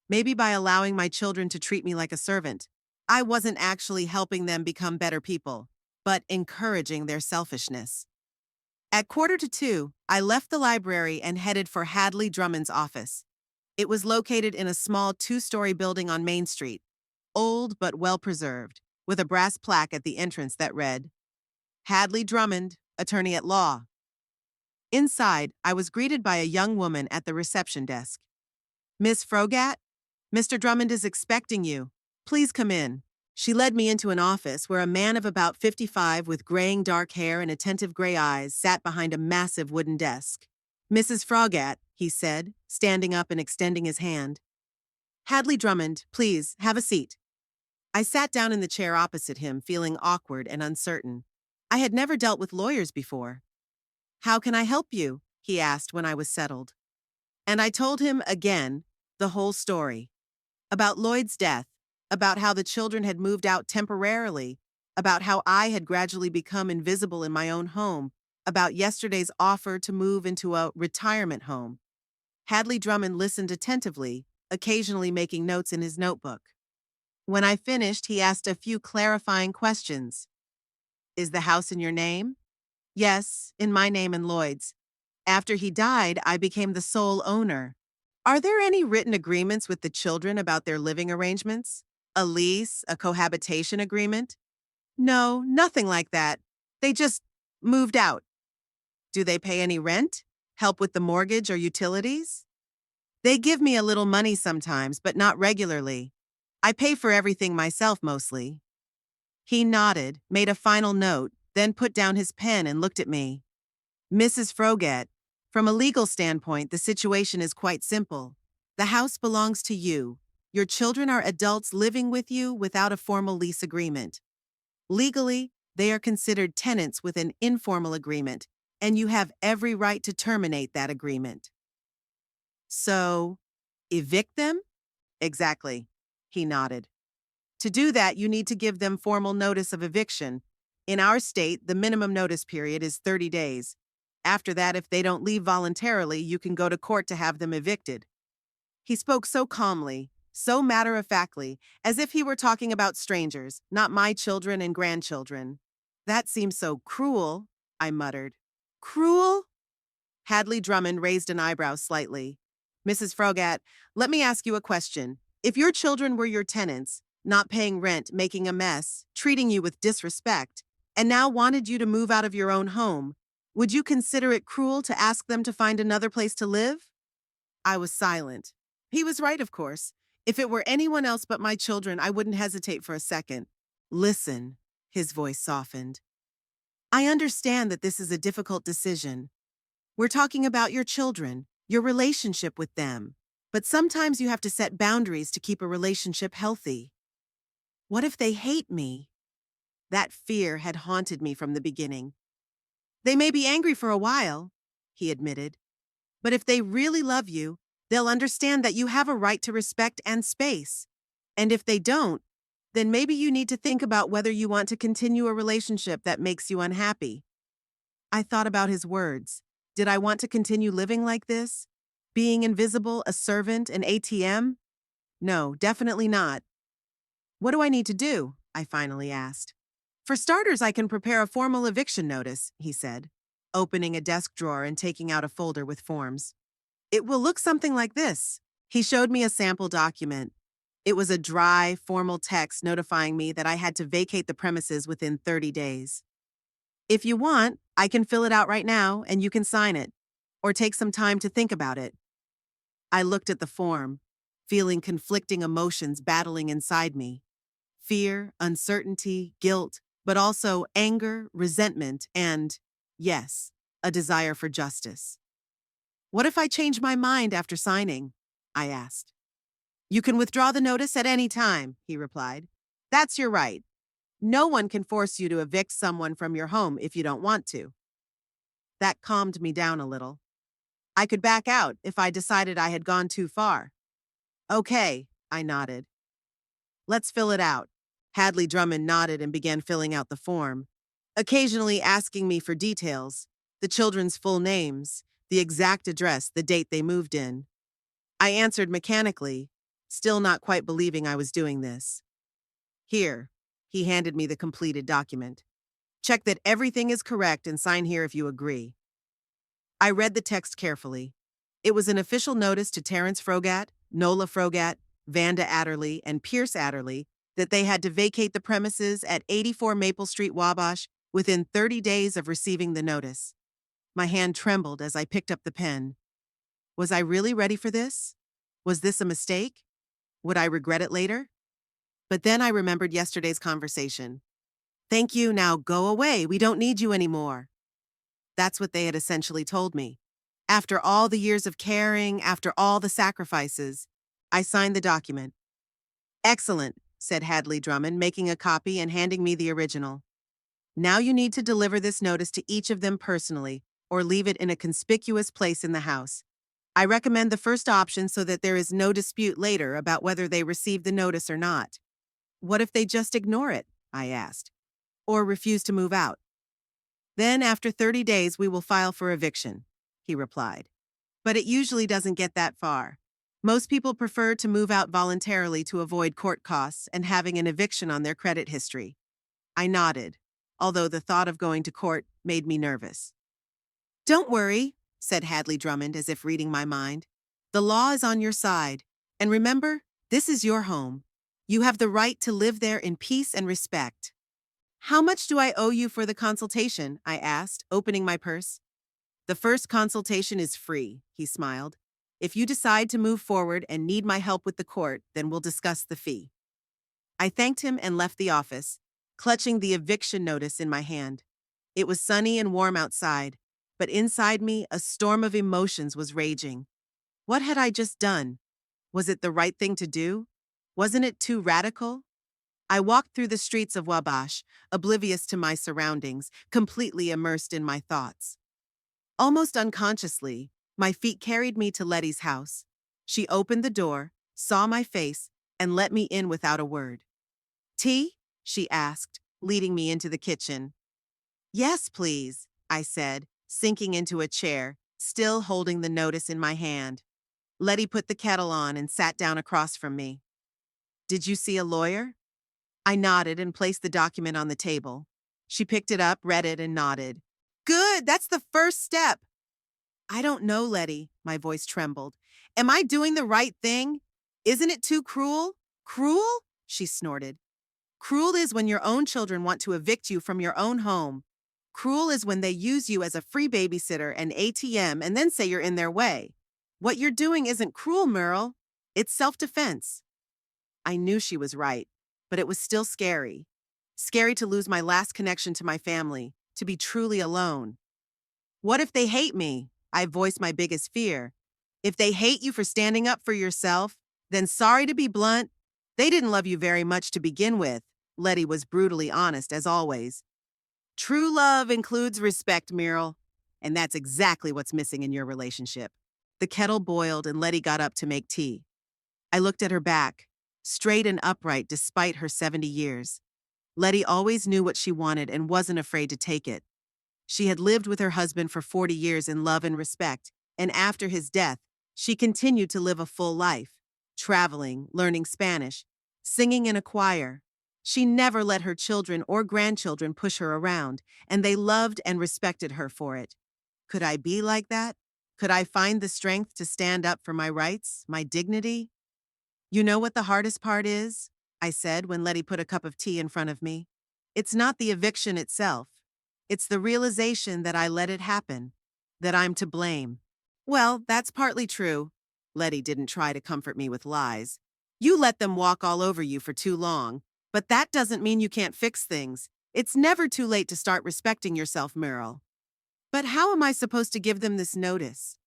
Maybe by allowing my children to treat me like a servant, I wasn't actually helping them become better people, but encouraging their selfishness. At 1:45, I left the library and headed for Hadley Drummond's office. It was located in a small 2-story building on Main Street, old but well-preserved, with a brass plaque at the entrance that read, Hadley Drummond, attorney at law. Inside, I was greeted by a young woman at the reception desk. Miss Frogat? Mr. Drummond is expecting you. Please come in, She led me into an office where a man of about 55 with graying dark hair and attentive gray eyes sat behind a massive wooden desk. "Mrs. Frogat," he said, standing up and extending his hand. "Hadley Drummond, please, have a seat." I sat down in the chair opposite him, feeling awkward and uncertain. I had never dealt with lawyers before. "How can I help you?" he asked when I was settled. And I told him again the whole story. About Lloyd's death, about how the children had moved out temporarily, about how I had gradually become invisible in my own home, about yesterday's offer to move into a retirement home. Hadley Drummond listened attentively, occasionally making notes in his notebook. When I finished, he asked a few clarifying questions. "Is the house in your name?" "Yes, in my name and Lloyd's. After he died, I became the sole owner." "Are there any written agreements with the children about their living arrangements? A lease, a cohabitation agreement?" "No, nothing like that. They just moved out." "Do they pay any rent? Help with the mortgage or utilities?" "They give me a little money sometimes, but not regularly. I pay for everything myself mostly." He nodded, made a final note, then put down his pen and looked at me. "Mrs. Frogat, from a legal standpoint, the situation is quite simple. The house belongs to you. Your children are adults living with you without a formal lease agreement. Legally, they are considered tenants with an informal agreement, and you have every right to terminate that agreement." "So, evict them?" "Exactly." He nodded. "To do that, you need to give them formal notice of eviction. In our state, the minimum notice period is 30 days. After that, if they don't leave voluntarily, you can go to court to have them evicted." He spoke so calmly, so matter-of-factly, as if he were talking about strangers, not my children and grandchildren. "That seems so cruel," I muttered. "Cruel?" Hadley Drummond raised an eyebrow slightly. "Mrs. Frogat, let me ask you a question. If your children were your tenants, not paying rent, making a mess, treating you with disrespect, and now wanted you to move out of your own home, would you consider it cruel to ask them to find another place to live?" I was silent. He was right, of course. If it were anyone else but my children, I wouldn't hesitate for a second. "Listen," his voice softened. "I understand that this is a difficult decision. We're talking about your children, your relationship with them. But sometimes you have to set boundaries to keep a relationship healthy. What if they hate me?" That fear had haunted me from the beginning. "They may be angry for a while," he admitted. "But if they really love you, they'll understand that you have a right to respect and space. And if they don't, then maybe you need to think about whether you want to continue a relationship that makes you unhappy." I thought about his words. Did I want to continue living like this? Being invisible, a servant, an ATM? No, definitely not. "What do I need to do?" I finally asked. "For starters, I can prepare a formal eviction notice," he said, opening a desk drawer and taking out a folder with forms. "It will look something like this." He showed me a sample document. It was a dry, formal text notifying me that I had to vacate the premises within 30 days. "If you want, I can fill it out right now and you can sign it, or take some time to think about it." I looked at the form, feeling conflicting emotions battling inside me. Fear, uncertainty, guilt, but also anger, resentment, and, yes, a desire for justice. "What if I change my mind after signing?" I asked. "You can withdraw the notice at any time," he replied. "That's your right. No one can force you to evict someone from your home if you don't want to." That calmed me down a little. I could back out if I decided I had gone too far. "Okay," I nodded. "Let's fill it out." Hadley Drummond nodded and began filling out the form, occasionally asking me for details, the children's full names, the exact address, the date they moved in. I answered mechanically, still not quite believing I was doing this. "Here." He handed me the completed document. "Check that everything is correct and sign here if you agree." I read the text carefully. It was an official notice to Terrence Frogat, Nola Frogat, Vanda Adderley, and Pierce Adderley that they had to vacate the premises at 84 Maple Street, Wabash, within 30 days of receiving the notice. My hand trembled as I picked up the pen. Was I really ready for this? Was this a mistake? Would I regret it later? But then I remembered yesterday's conversation. Thank you, now go away, we don't need you anymore. That's what they had essentially told me. After all the years of caring, after all the sacrifices, I signed the document. Excellent, said Hadley Drummond, making a copy and handing me the original. Now you need to deliver this notice to each of them personally, or leave it in a conspicuous place in the house. I recommend the first option so that there is no dispute later about whether they received the notice or not. What if they just ignore it? I asked. Or refuse to move out? Then, after 30 days, we will file for eviction, he replied. But it usually doesn't get that far. Most people prefer to move out voluntarily to avoid court costs and having an eviction on their credit history. I nodded, although the thought of going to court made me nervous. Don't worry, said Hadley Drummond as if reading my mind. The law is on your side, and remember, this is your home. You have the right to live there in peace and respect. How much do I owe you for the consultation? I asked, opening my purse. The first consultation is free, he smiled. If you decide to move forward and need my help with the court, then we'll discuss the fee. I thanked him and left the office, clutching the eviction notice in my hand. It was sunny and warm outside, but inside me, a storm of emotions was raging. What had I just done? Was it the right thing to do? Wasn't it too radical? I walked through the streets of Wabash, oblivious to my surroundings, completely immersed in my thoughts. Almost unconsciously, my feet carried me to Letty's house. She opened the door, saw my face, and let me in without a word. Tea? She asked, leading me into the kitchen. Yes, please, I said, sinking into a chair, still holding the notice in my hand. Letty put the kettle on and sat down across from me. Did you see a lawyer? I nodded and placed the document on the table. She picked it up, read it, and nodded. Good, that's the first step. I don't know, Letty, my voice trembled. Am I doing the right thing? Isn't it too cruel? Cruel? She snorted. Cruel is when your own children want to evict you from your own home. Cruel is when they use you as a free babysitter and ATM and then say you're in their way. What you're doing isn't cruel, Merle. It's self-defense. I knew she was right, but it was still scary. Scary to lose my last connection to my family, to be truly alone. What if they hate me? I voiced my biggest fear. If they hate you for standing up for yourself, then sorry to be blunt, they didn't love you very much to begin with. Letty was brutally honest, as always. True love includes respect, Merle, and that's exactly what's missing in your relationship. The kettle boiled and Letty got up to make tea. I looked at her back, straight and upright despite her 70 years. Letty always knew what she wanted and wasn't afraid to take it. She had lived with her husband for 40 years in love and respect, and after his death, she continued to live a full life, traveling, learning Spanish, singing in a choir. She never let her children or grandchildren push her around, and they loved and respected her for it. Could I be like that? Could I find the strength to stand up for my rights, my dignity? You know what the hardest part is? I said when Letty put a cup of tea in front of me. It's not the eviction itself. It's the realization that I let it happen, that I'm to blame. Well, that's partly true. Letty didn't try to comfort me with lies. You let them walk all over you for too long, but that doesn't mean you can't fix things. It's never too late to start respecting yourself, Merle. But how am I supposed to give them this notice?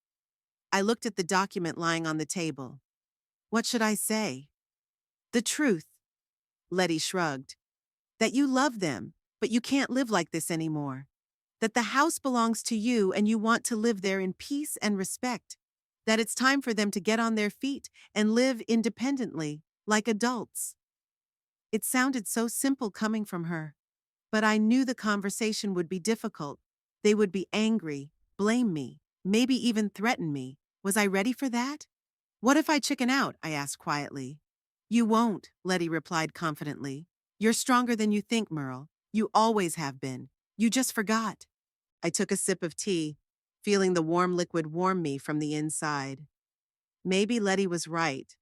I looked at the document lying on the table. What should I say? The truth. Letty shrugged. That you love them, but you can't live like this anymore. That the house belongs to you and you want to live there in peace and respect. That it's time for them to get on their feet and live independently, like adults. It sounded so simple coming from her, but I knew the conversation would be difficult. They would be angry, blame me, maybe even threaten me. Was I ready for that? What if I chicken out? I asked quietly. You won't, Letty replied confidently. You're stronger than you think, Merle. You always have been. You just forgot. I took a sip of tea, feeling the warm liquid warm me from the inside. Maybe Letty was right.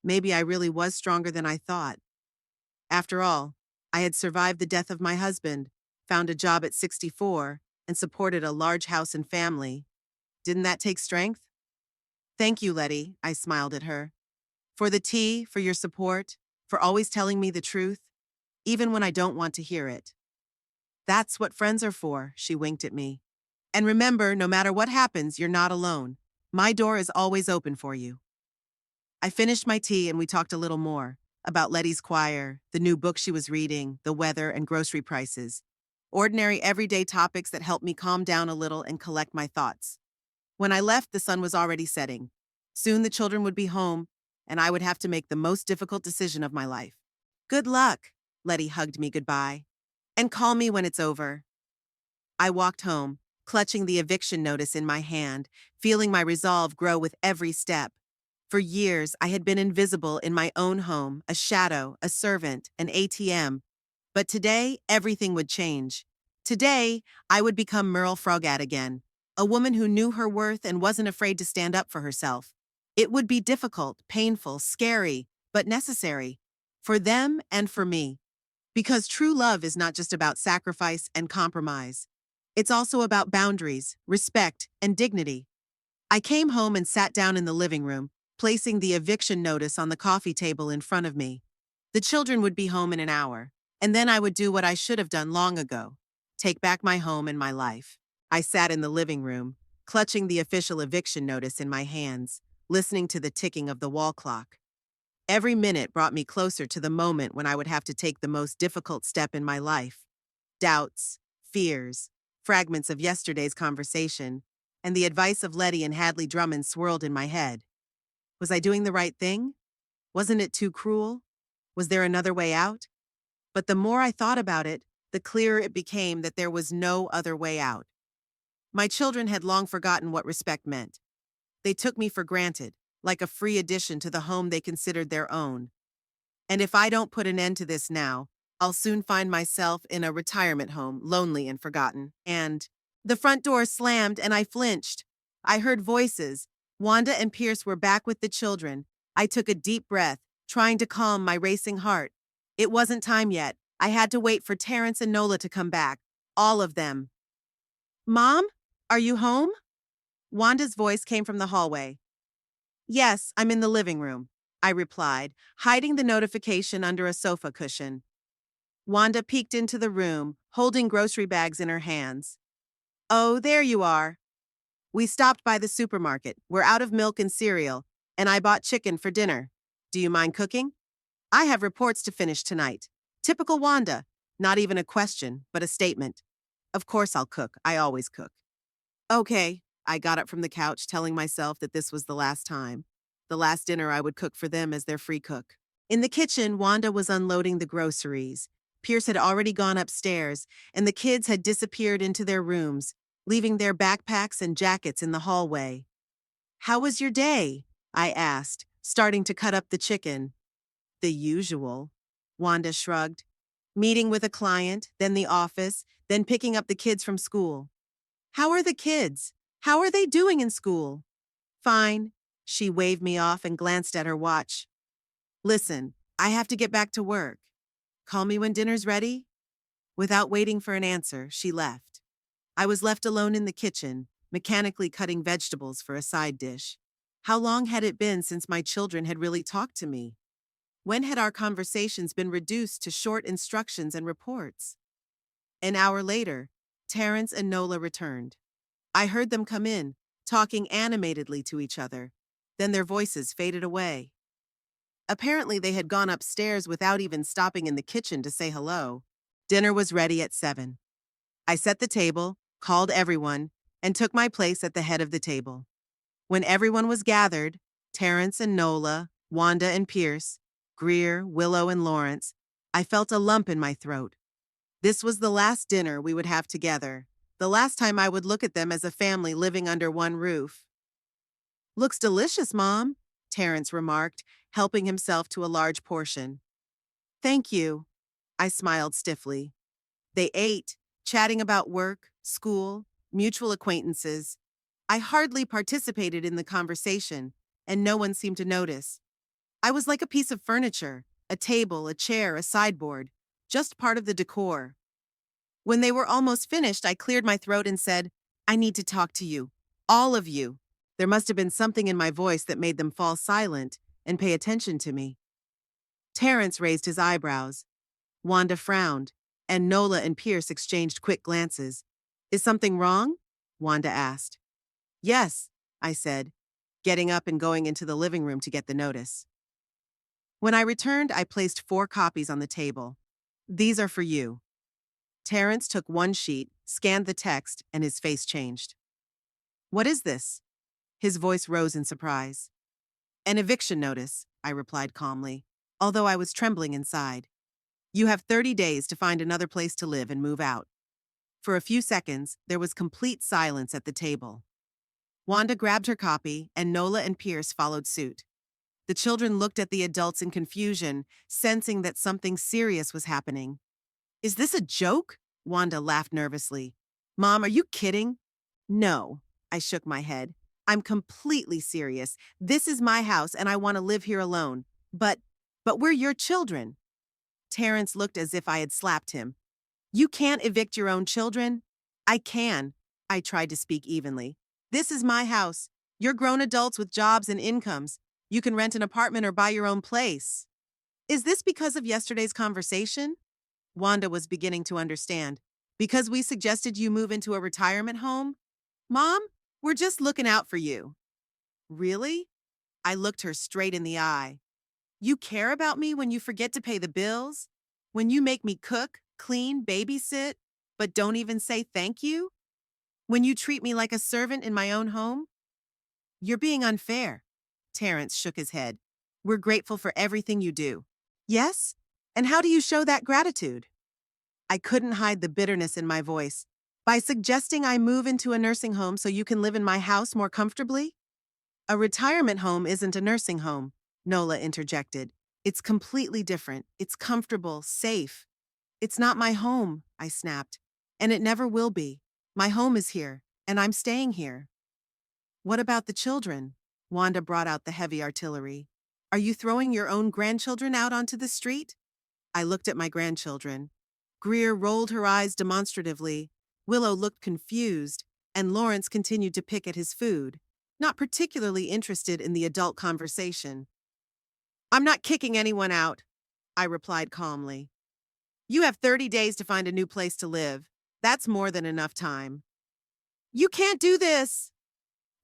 Maybe I really was stronger than I thought. After all, I had survived the death of my husband, found a job at 64, and supported a large house and family. Didn't that take strength? Thank you, Letty, I smiled at her. For the tea, for your support. for always telling me the truth, even when I don't want to hear it. That's what friends are for, she winked at me. And remember, no matter what happens, you're not alone. My door is always open for you. I finished my tea and we talked a little more about Letty's choir, the new book she was reading, the weather, and grocery prices. Ordinary, everyday topics that helped me calm down a little and collect my thoughts. When I left, the sun was already setting. Soon the children would be home, and I would have to make the most difficult decision of my life. Good luck, Letty hugged me goodbye. And call me when it's over. I walked home, clutching the eviction notice in my hand, feeling my resolve grow with every step. For years, I had been invisible in my own home, a shadow, a servant, an ATM. But today, everything would change. Today, I would become Merle Frogat again, a woman who knew her worth and wasn't afraid to stand up for herself. It would be difficult, painful, scary, but necessary. For them and for me. Because true love is not just about sacrifice and compromise. It's also about boundaries, respect, and dignity. I came home and sat down in the living room, placing the eviction notice on the coffee table in front of me. The children would be home in an hour, and then I would do what I should have done long ago, take back my home and my life. I sat in the living room, clutching the official eviction notice in my hands, listening to the ticking of the wall clock. Every minute brought me closer to the moment when I would have to take the most difficult step in my life. Doubts, fears, fragments of yesterday's conversation, and the advice of Letty and Hadley Drummond swirled in my head. Was I doing the right thing? Wasn't it too cruel? Was there another way out? But the more I thought about it, the clearer it became that there was no other way out. My children had long forgotten what respect meant. They took me for granted, like a free addition to the home they considered their own. And if I don't put an end to this now, I'll soon find myself in a retirement home, lonely and forgotten. And the front door slammed and I flinched. I heard voices. Wanda and Pierce were back with the children. I took a deep breath, trying to calm my racing heart. It wasn't time yet. I had to wait for Terrence and Nola to come back. All of them. Mom, are you home? Wanda's voice came from the hallway. Yes, I'm in the living room, I replied, hiding the notification under a sofa cushion. Wanda peeked into the room, holding grocery bags in her hands. Oh, there you are. We stopped by the supermarket. We're out of milk and cereal, and I bought chicken for dinner. Do you mind cooking? I have reports to finish tonight. Typical Wanda. Not even a question, but a statement. Of course I'll cook. I always cook. Okay, I got up from the couch, telling myself that this was the last time. The last dinner I would cook for them as their free cook. In the kitchen, Wanda was unloading the groceries. Pierce had already gone upstairs, and the kids had disappeared into their rooms, leaving their backpacks and jackets in the hallway. How was your day? I asked, starting to cut up the chicken. The usual, Wanda shrugged. Meeting with a client, then the office, then picking up the kids from school. How are the kids? How are they doing in school? Fine. She waved me off and glanced at her watch. Listen, I have to get back to work. Call me when dinner's ready? Without waiting for an answer, she left. I was left alone in the kitchen, mechanically cutting vegetables for a side dish. How long had it been since my children had really talked to me? When had our conversations been reduced to short instructions and reports? An hour later, Terrence and Nola returned. I heard them come in, talking animatedly to each other. Then their voices faded away. Apparently, they had gone upstairs without even stopping in the kitchen to say hello. Dinner was ready at 7. I set the table, called everyone, and took my place at the head of the table. When everyone was gathered, Terrence and Nola, Wanda and Pierce, Greer, Willow and Lawrence, I felt a lump in my throat. This was the last dinner we would have together, the last time I would look at them as a family living under one roof. Looks delicious, Mom, Terrence remarked, helping himself to a large portion. Thank you, I smiled stiffly. They ate, chatting about work, school, mutual acquaintances. I hardly participated in the conversation, and no one seemed to notice. I was like a piece of furniture, a table, a chair, a sideboard, just part of the decor. When they were almost finished, I cleared my throat and said, I need to talk to you. All of you. There must have been something in my voice that made them fall silent and pay attention to me. Terrence raised his eyebrows. Wanda frowned, and Nola and Pierce exchanged quick glances. Is something wrong? Wanda asked. Yes, I said, getting up and going into the living room to get the notice. When I returned, I placed 4 copies on the table. These are for you. Terrence took one sheet, scanned the text, and his face changed. What is this? His voice rose in surprise. An eviction notice, I replied calmly, although I was trembling inside. You have 30 days to find another place to live and move out. For a few seconds, there was complete silence at the table. Wanda grabbed her copy, and Nola and Pierce followed suit. The children looked at the adults in confusion, sensing that something serious was happening. Is this a joke? Wanda laughed nervously. Mom, are you kidding? No, I shook my head. I'm completely serious. This is my house and I want to live here alone. But we're your children. Terrence looked as if I had slapped him. You can't evict your own children. I can. I tried to speak evenly. This is my house. You're grown adults with jobs and incomes. You can rent an apartment or buy your own place. Is this because of yesterday's conversation? Wanda was beginning to understand. Because we suggested you move into a retirement home? Mom, we're just looking out for you. Really? I looked her straight in the eye. You care about me when you forget to pay the bills? When you make me cook, clean, babysit, but don't even say thank you? When you treat me like a servant in my own home? You're being unfair. Terrence shook his head. We're grateful for everything you do. Yes? And how do you show that gratitude? I couldn't hide the bitterness in my voice. By suggesting I move into a nursing home so you can live in my house more comfortably? A retirement home isn't a nursing home, Nola interjected. It's completely different. It's comfortable, safe. It's not my home, I snapped. And it never will be. My home is here, and I'm staying here. What about the children? Wanda brought out the heavy artillery. Are you throwing your own grandchildren out onto the street? I looked at my grandchildren. Greer rolled her eyes demonstratively. Willow looked confused, and Lawrence continued to pick at his food, not particularly interested in the adult conversation. I'm not kicking anyone out, I replied calmly. You have 30 days to find a new place to live. That's more than enough time. You can't do this!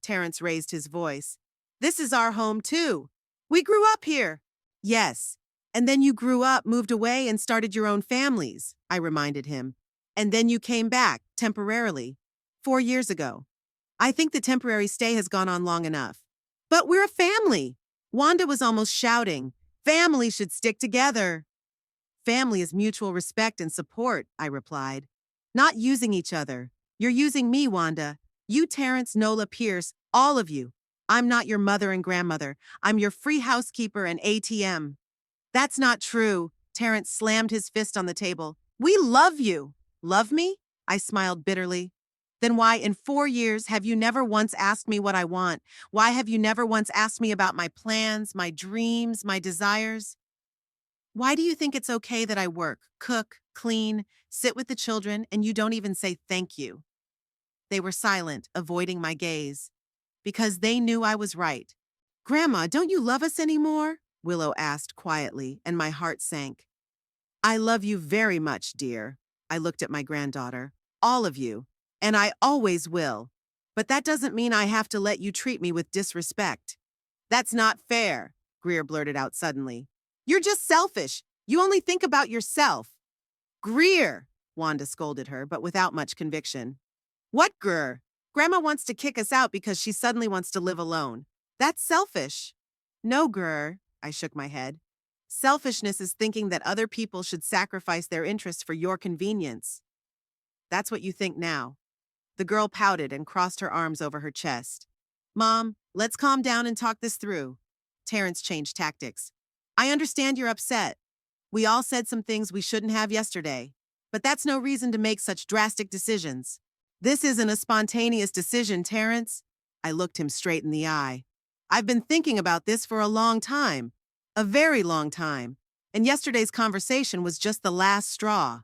Terrence raised his voice. This is our home, too. We grew up here. Yes, and then you grew up, moved away, and started your own families, I reminded him. And then you came back, temporarily, 4 years ago. I think the temporary stay has gone on long enough. But we're a family! Wanda was almost shouting. Family should stick together. Family is mutual respect and support, I replied. Not using each other. You're using me, Wanda. You, Terrence, Nola, Pierce, all of you. I'm not your mother and grandmother. I'm your free housekeeper and ATM. That's not true. Terrence slammed his fist on the table. We love you. Love me? I smiled bitterly. Then why, in 4 years, have you never once asked me what I want? Why have you never once asked me about my plans, my dreams, my desires? Why do you think it's okay that I work, cook, clean, sit with the children, and you don't even say thank you? They were silent, avoiding my gaze. Because they knew I was right. Grandma, don't you love us anymore? Willow asked quietly, and my heart sank. I love you very much, dear. I looked at my granddaughter. All of you. And I always will. But that doesn't mean I have to let you treat me with disrespect. That's not fair, Greer blurted out suddenly. You're just selfish. You only think about yourself. Greer, Wanda scolded her, but without much conviction. What Greer? Grandma wants to kick us out because she suddenly wants to live alone. That's selfish. No, Greer, I shook my head. Selfishness is thinking that other people should sacrifice their interests for your convenience. That's what you think now. The girl pouted and crossed her arms over her chest. Mom, let's calm down and talk this through. Terrence changed tactics. I understand you're upset. We all said some things we shouldn't have yesterday. But that's no reason to make such drastic decisions. This isn't a spontaneous decision, Terrence. I looked him straight in the eye. I've been thinking about this for a long time. A very long time. And yesterday's conversation was just the last straw.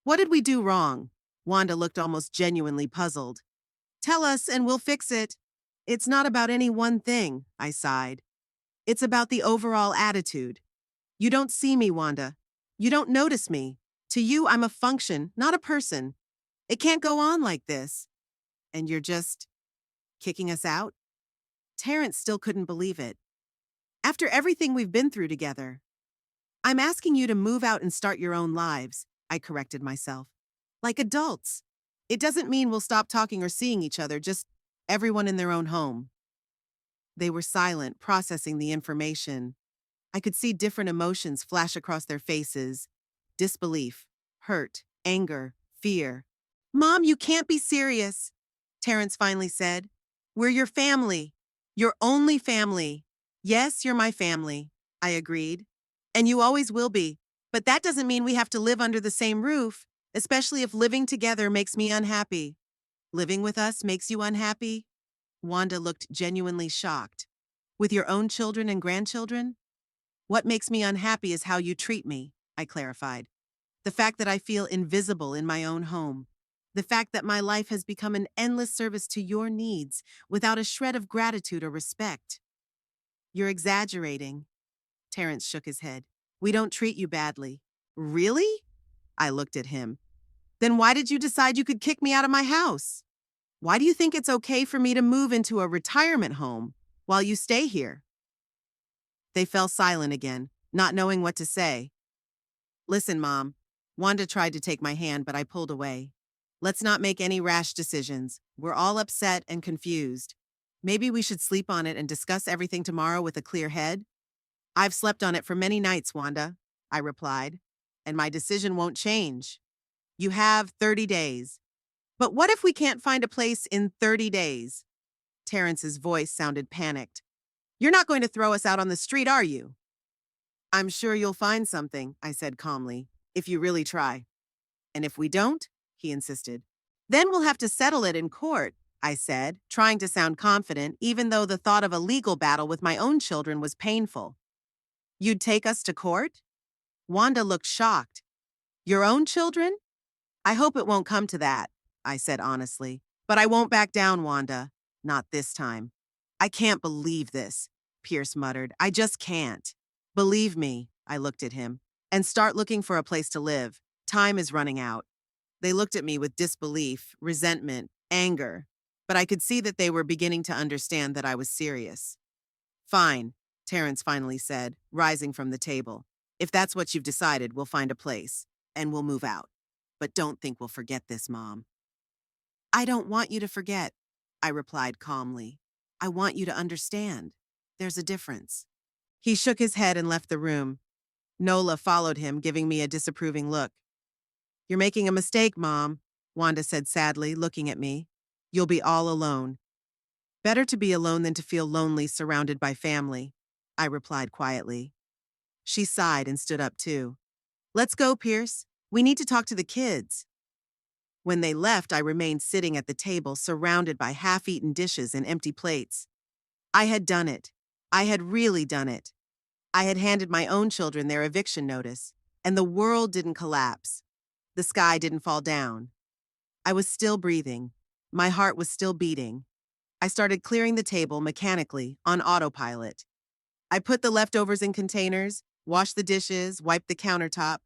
What did we do wrong? Wanda looked almost genuinely puzzled. Tell us and we'll fix it. It's not about any one thing, I sighed. It's about the overall attitude. You don't see me, Wanda. You don't notice me. To you, I'm a function, not a person. It can't go on like this. And you're just kicking us out? Terrence still couldn't believe it. After everything we've been through together. I'm asking you to move out and start your own lives, I corrected myself. Like adults. It doesn't mean we'll stop talking or seeing each other, just everyone in their own home. They were silent, processing the information. I could see different emotions flash across their faces. Disbelief, hurt, anger, fear. Mom, you can't be serious, Terrence finally said. We're your family. Your only family. Yes, you're my family, I agreed. And you always will be. But that doesn't mean we have to live under the same roof, especially if living together makes me unhappy. Living with us makes you unhappy? Wanda looked genuinely shocked. With your own children and grandchildren? What makes me unhappy is how you treat me, I clarified. The fact that I feel invisible in my own home. The fact that my life has become an endless service to your needs without a shred of gratitude or respect. You're exaggerating. Terrence shook his head. We don't treat you badly. Really? I looked at him. Then why did you decide you could kick me out of my house? Why do you think it's okay for me to move into a retirement home while you stay here? They fell silent again, not knowing what to say. Listen, Mom. Wanda tried to take my hand, but I pulled away. Let's not make any rash decisions. We're all upset and confused. Maybe we should sleep on it and discuss everything tomorrow with a clear head? I've slept on it for many nights, Wanda, I replied, and my decision won't change. You have 30 days. But what if we can't find a place in 30 days? Terrence's voice sounded panicked. You're not going to throw us out on the street, are you? I'm sure you'll find something, I said calmly, if you really try. And if we don't, he insisted. Then we'll have to settle it in court, I said, trying to sound confident, even though the thought of a legal battle with my own children was painful. You'd take us to court? Wanda looked shocked. Your own children? I hope it won't come to that, I said honestly. But I won't back down, Wanda. Not this time. I can't believe this, Pierce muttered. I just can't. Believe me, I looked at him. And start looking for a place to live. Time is running out. They looked at me with disbelief, resentment, anger. But I could see that they were beginning to understand that I was serious. Fine, Terrence finally said, rising from the table. If that's what you've decided, we'll find a place. And we'll move out. But don't think we'll forget this, Mom. I don't want you to forget, I replied calmly. I want you to understand. There's a difference. He shook his head and left the room. Nola followed him, giving me a disapproving look. You're making a mistake, Mom, Wanda said sadly, looking at me. You'll be all alone. Better to be alone than to feel lonely surrounded by family, I replied quietly. She sighed and stood up too. Let's go, Pierce. We need to talk to the kids. When they left, I remained sitting at the table, surrounded by half-eaten dishes and empty plates. I had done it. I had really done it. I had handed my own children their eviction notice, and the world didn't collapse. The sky didn't fall down. I was still breathing. My heart was still beating. I started clearing the table mechanically, on autopilot. I put the leftovers in containers, washed the dishes, wiped the countertop.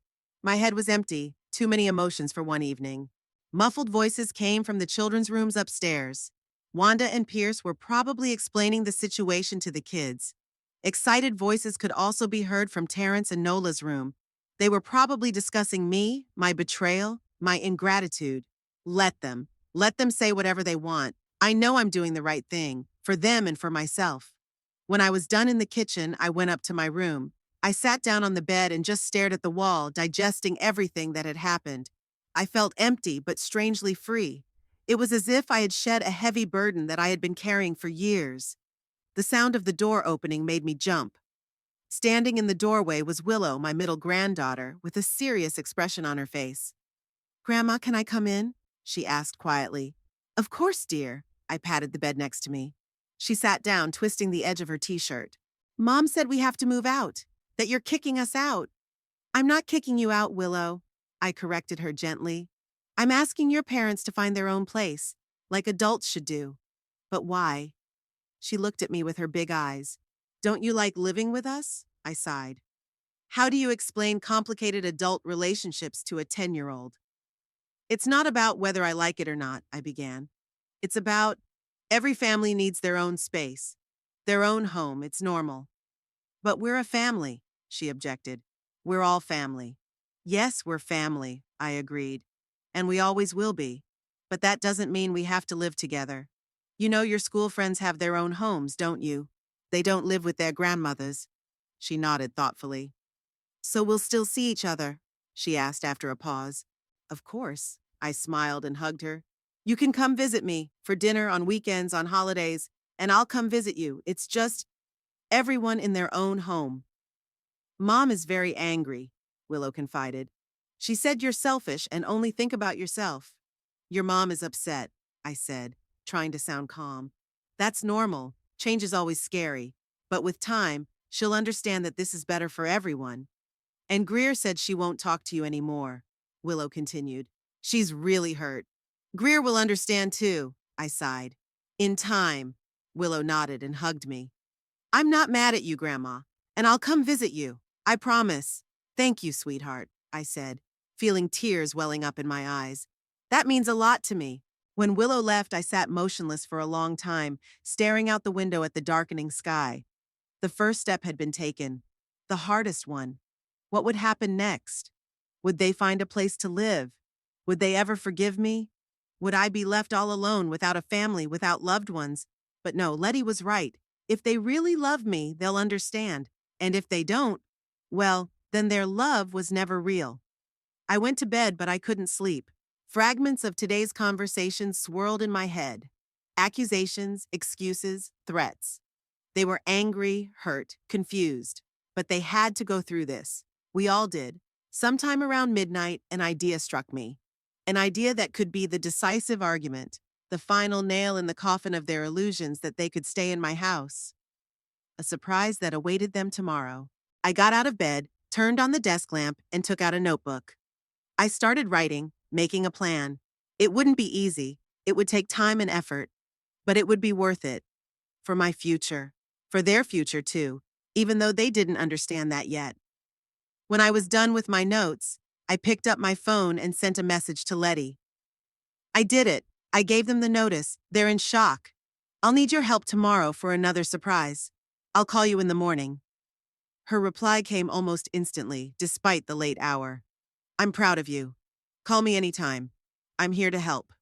My head was empty, too many emotions for one evening. Muffled voices came from the children's rooms upstairs. Wanda and Pierce were probably explaining the situation to the kids. Excited voices could also be heard from Terrence and Nola's room. They were probably discussing me, my betrayal, my ingratitude. Let them. Let them say whatever they want. I know I'm doing the right thing, for them and for myself. When I was done in the kitchen, I went up to my room. I sat down on the bed and just stared at the wall, digesting everything that had happened. I felt empty, but strangely free. It was as if I had shed a heavy burden that I had been carrying for years. The sound of the door opening made me jump. Standing in the doorway was Willow, my middle granddaughter, with a serious expression on her face. "Grandma, can I come in?" she asked quietly. "Of course, dear." I patted the bed next to me. She sat down, twisting the edge of her t-shirt. "Mom said we have to move out, that you're kicking us out." "I'm not kicking you out, Willow," I corrected her gently. "I'm asking your parents to find their own place, like adults should do." "But why?" She looked at me with her big eyes. "Don't you like living with us?" I sighed. How do you explain complicated adult relationships to a 10-year-old? It's not about whether I like it or not, I began. It's about every family needs their own space, their own home. It's normal. But we're a family, she objected. We're all family. Yes, we're family, I agreed. And we always will be. But that doesn't mean we have to live together. You know your school friends have their own homes, don't you? They don't live with their grandmothers. She nodded thoughtfully. So we'll still see each other? She asked after a pause. Of course, I smiled and hugged her. You can come visit me for dinner on weekends, on holidays, and I'll come visit you. It's just everyone in their own home. Mom is very angry, Willow confided. She said you're selfish and only think about yourself. Your mom is upset, I said, trying to sound calm. That's normal. Change is always scary. But with time, she'll understand that this is better for everyone. And Greer said she won't talk to you anymore, Willow continued. She's really hurt. Greer will understand too, I sighed. In time, Willow nodded and hugged me. I'm not mad at you, Grandma, and I'll come visit you. I promise. Thank you, sweetheart, I said, feeling tears welling up in my eyes. That means a lot to me. When Willow left, I sat motionless for a long time, staring out the window at the darkening sky. The first step had been taken, the hardest one. What would happen next? Would they find a place to live? Would they ever forgive me? Would I be left all alone without a family, without loved ones? But no, Letty was right. If they really love me, they'll understand. And if they don't, well, then their love was never real. I went to bed, but I couldn't sleep. Fragments of today's conversation swirled in my head. Accusations, excuses, threats. They were angry, hurt, confused. But they had to go through this. We all did. Sometime around midnight, an idea struck me. An idea that could be the decisive argument, the final nail in the coffin of their illusions that they could stay in my house. A surprise that awaited them tomorrow. I got out of bed, turned on the desk lamp, and took out a notebook. I started writing, making a plan. It wouldn't be easy. It would take time and effort. But it would be worth it. For my future. For their future, too, even though they didn't understand that yet. When I was done with my notes, I picked up my phone and sent a message to Letty. I did it. I gave them the notice. They're in shock. I'll need your help tomorrow for another surprise. I'll call you in the morning. Her reply came almost instantly, despite the late hour. I'm proud of you. Call me anytime. I'm here to help.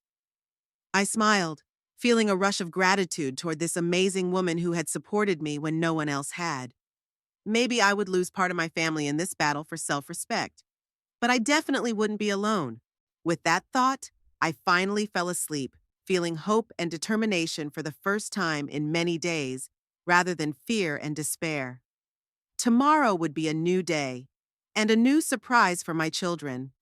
I smiled, feeling a rush of gratitude toward this amazing woman who had supported me when no one else had. Maybe I would lose part of my family in this battle for self-respect. But I definitely wouldn't be alone. With that thought, I finally fell asleep, feeling hope and determination for the first time in many days, rather than fear and despair. Tomorrow would be a new day, and a new surprise for my children.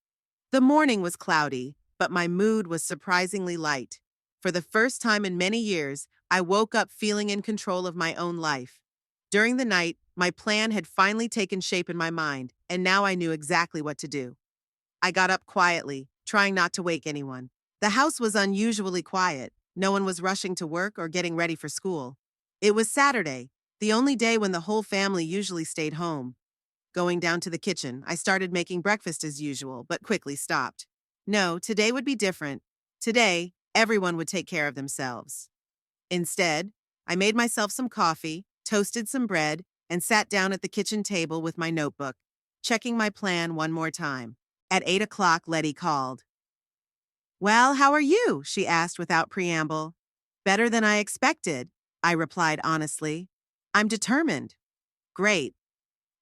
The morning was cloudy, but my mood was surprisingly light. For the first time in many years, I woke up feeling in control of my own life. During the night, my plan had finally taken shape in my mind, and now I knew exactly what to do. I got up quietly, trying not to wake anyone. The house was unusually quiet. No one was rushing to work or getting ready for school. It was Saturday, the only day when the whole family usually stayed home. Going down to the kitchen, I started making breakfast as usual, but quickly stopped. No, today would be different. Today, everyone would take care of themselves. Instead, I made myself some coffee, toasted some bread, and sat down at the kitchen table with my notebook, checking my plan one more time. At 8 o'clock, Letty called. Well, how are you? She asked without preamble. Better than I expected, I replied honestly. I'm determined. Great.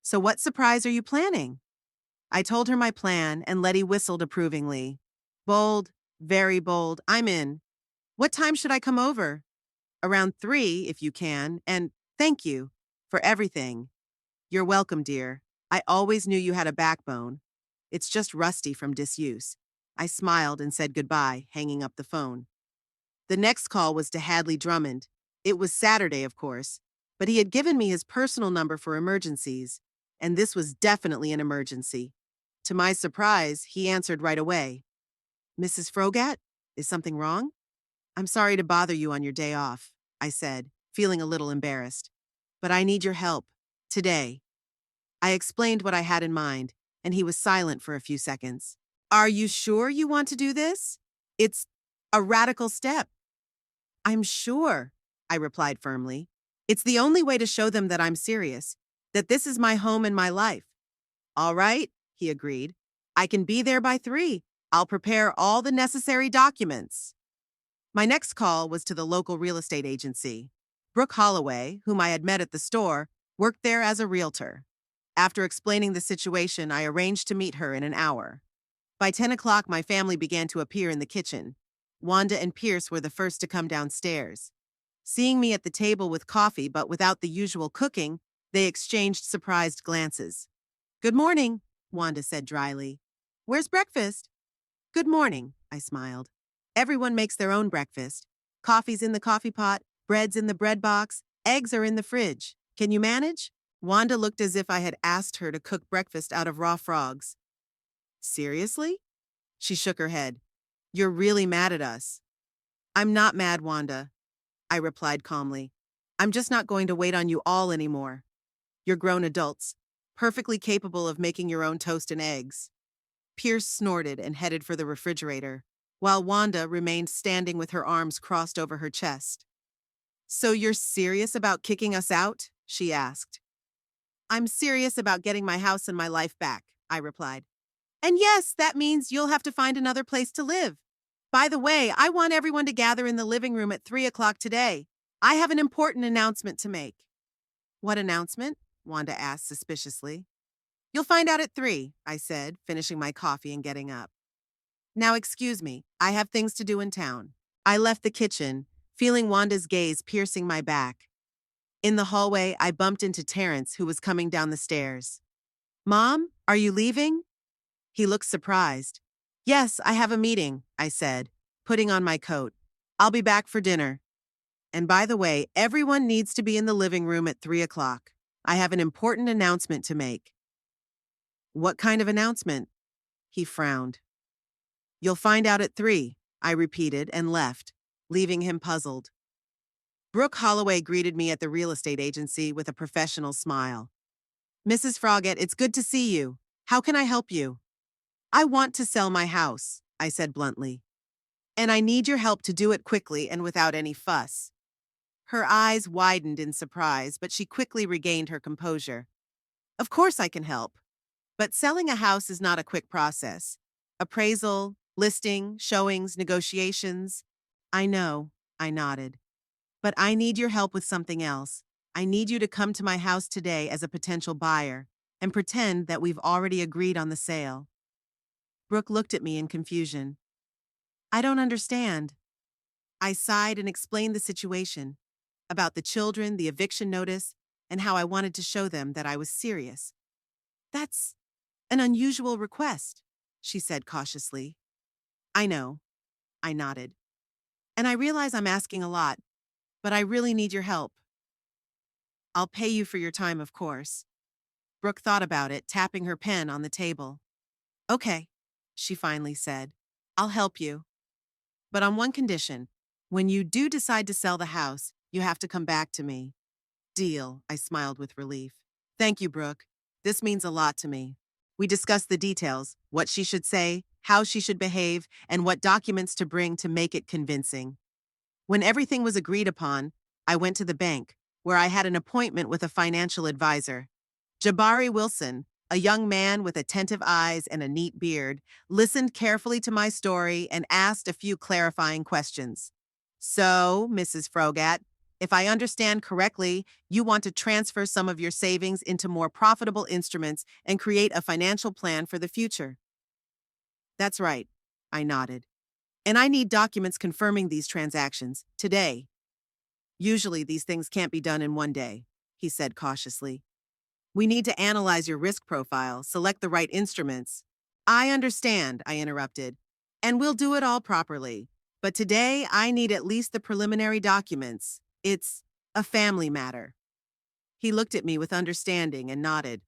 So what surprise are you planning? I told her my plan, and Letty whistled approvingly. Bold, very bold. I'm in. What time should I come over? Around 3, if you can, and thank you for everything. You're welcome, dear. I always knew you had a backbone. It's just rusty from disuse. I smiled and said goodbye, hanging up the phone. The next call was to Hadley Drummond. It was Saturday, of course, but he had given me his personal number for emergencies, and this was definitely an emergency. To my surprise, he answered right away. Mrs. Frogat, is something wrong? I'm sorry to bother you on your day off, I said, feeling a little embarrassed. But I need your help. Today. I explained what I had in mind, and he was silent for a few seconds. Are you sure you want to do this? It's a radical step. I'm sure, I replied firmly. It's the only way to show them that I'm serious, that this is my home and my life. All right, he agreed. I can be there by 3. I'll prepare all the necessary documents. My next call was to the local real estate agency. Brooke Holloway, whom I had met at the store, worked there as a realtor. After explaining the situation, I arranged to meet her in an hour. By 10 o'clock, my family began to appear in the kitchen. Wanda and Pierce were the first to come downstairs. Seeing me at the table with coffee but without the usual cooking, they exchanged surprised glances. Good morning, Wanda said dryly. Where's breakfast? Good morning, I smiled. Everyone makes their own breakfast. Coffee's in the coffee pot, bread's in the bread box, eggs are in the fridge. Can you manage? Wanda looked as if I had asked her to cook breakfast out of raw frogs. Seriously? She shook her head. You're really mad at us. I'm not mad, Wanda, I replied calmly. I'm just not going to wait on you all anymore. You're grown adults, perfectly capable of making your own toast and eggs. Pierce snorted and headed for the refrigerator, while Wanda remained standing with her arms crossed over her chest. So you're serious about kicking us out? She asked. I'm serious about getting my house and my life back, I replied. And yes, that means you'll have to find another place to live. By the way, I want everyone to gather in the living room at 3 o'clock today. I have an important announcement to make. What announcement? Wanda asked suspiciously. You'll find out at 3, I said, finishing my coffee and getting up. Now excuse me, I have things to do in town. I left the kitchen, feeling Wanda's gaze piercing my back. In the hallway, I bumped into Terrence, who was coming down the stairs. Mom, are you leaving? He looked surprised. Yes, I have a meeting, I said, putting on my coat. I'll be back for dinner. And by the way, everyone needs to be in the living room at 3 o'clock. I have an important announcement to make. What kind of announcement? He frowned. You'll find out at 3, I repeated and left, leaving him puzzled. Brooke Holloway greeted me at the real estate agency with a professional smile. Mrs. Froggatt, it's good to see you. How can I help you? I want to sell my house, I said bluntly. And I need your help to do it quickly and without any fuss. Her eyes widened in surprise, but she quickly regained her composure. Of course I can help. But selling a house is not a quick process. Appraisal, listing, showings, negotiations. I know, I nodded. But I need your help with something else. I need you to come to my house today as a potential buyer and pretend that we've already agreed on the sale. Brooke looked at me in confusion. I don't understand. I sighed and explained the situation, about the children, the eviction notice, and how I wanted to show them that I was serious. That's an unusual request, she said cautiously. I know, I nodded. And I realize I'm asking a lot, but I really need your help. I'll pay you for your time, of course. Brooke thought about it, tapping her pen on the table. Okay, she finally said. I'll help you. But on one condition. When you do decide to sell the house, you have to come back to me. Deal, I smiled with relief. Thank you, Brooke. This means a lot to me. We discussed the details, what she should say, how she should behave, and what documents to bring to make it convincing. When everything was agreed upon, I went to the bank, where I had an appointment with a financial advisor. Jabari Wilson, a young man with attentive eyes and a neat beard, listened carefully to my story and asked a few clarifying questions. So, Mrs. Froggatt, if I understand correctly, you want to transfer some of your savings into more profitable instruments and create a financial plan for the future. That's right, I nodded. And I need documents confirming these transactions, today. Usually these things can't be done in one day, he said cautiously. We need to analyze your risk profile, select the right instruments. I understand, I interrupted, and we'll do it all properly. But today, I need at least the preliminary documents. It's a family matter. He looked at me with understanding and nodded.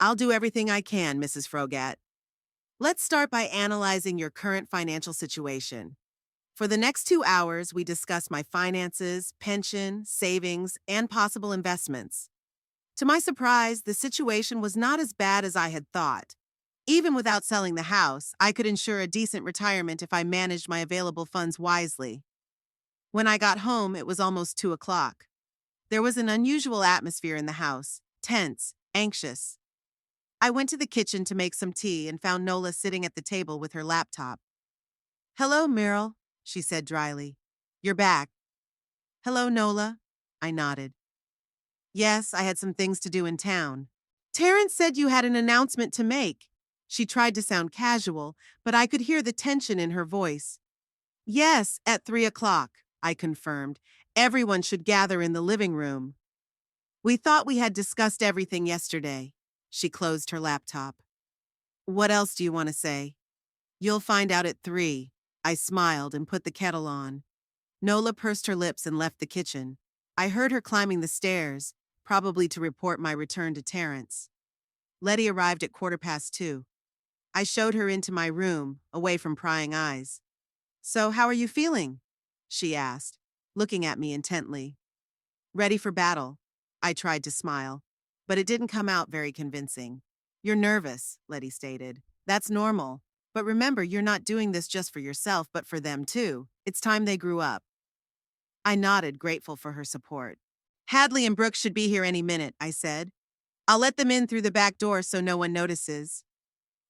I'll do everything I can, Mrs. Froggatt. Let's start by analyzing your current financial situation. For the next 2 hours, we discuss my finances, pension, savings, and possible investments. To my surprise, the situation was not as bad as I had thought. Even without selling the house, I could ensure a decent retirement if I managed my available funds wisely. When I got home, it was almost 2 o'clock. There was an unusual atmosphere in the house, tense, anxious. I went to the kitchen to make some tea and found Nola sitting at the table with her laptop. "Hello, Meryl," she said dryly. "You're back." "Hello, Nola." I nodded. "Yes, I had some things to do in town." "Terrence said you had an announcement to make." She tried to sound casual, but I could hear the tension in her voice. "Yes, at 3 o'clock," I confirmed. "Everyone should gather in the living room." "We thought we had discussed everything yesterday." She closed her laptop. "What else do you want to say?" "You'll find out at 3. I smiled and put the kettle on. Nola pursed her lips and left the kitchen. I heard her climbing the stairs, probably to report my return to Terrence. Letty arrived at 2:15. I showed her into my room, away from prying eyes. "So, how are you feeling?" she asked, looking at me intently. "Ready for battle." I tried to smile, but it didn't come out very convincing. "You're nervous," Letty stated. "That's normal. But remember, you're not doing this just for yourself, but for them too. It's time they grew up." I nodded, grateful for her support. "Hadley and Brooke should be here any minute," I said. "I'll let them in through the back door so no one notices."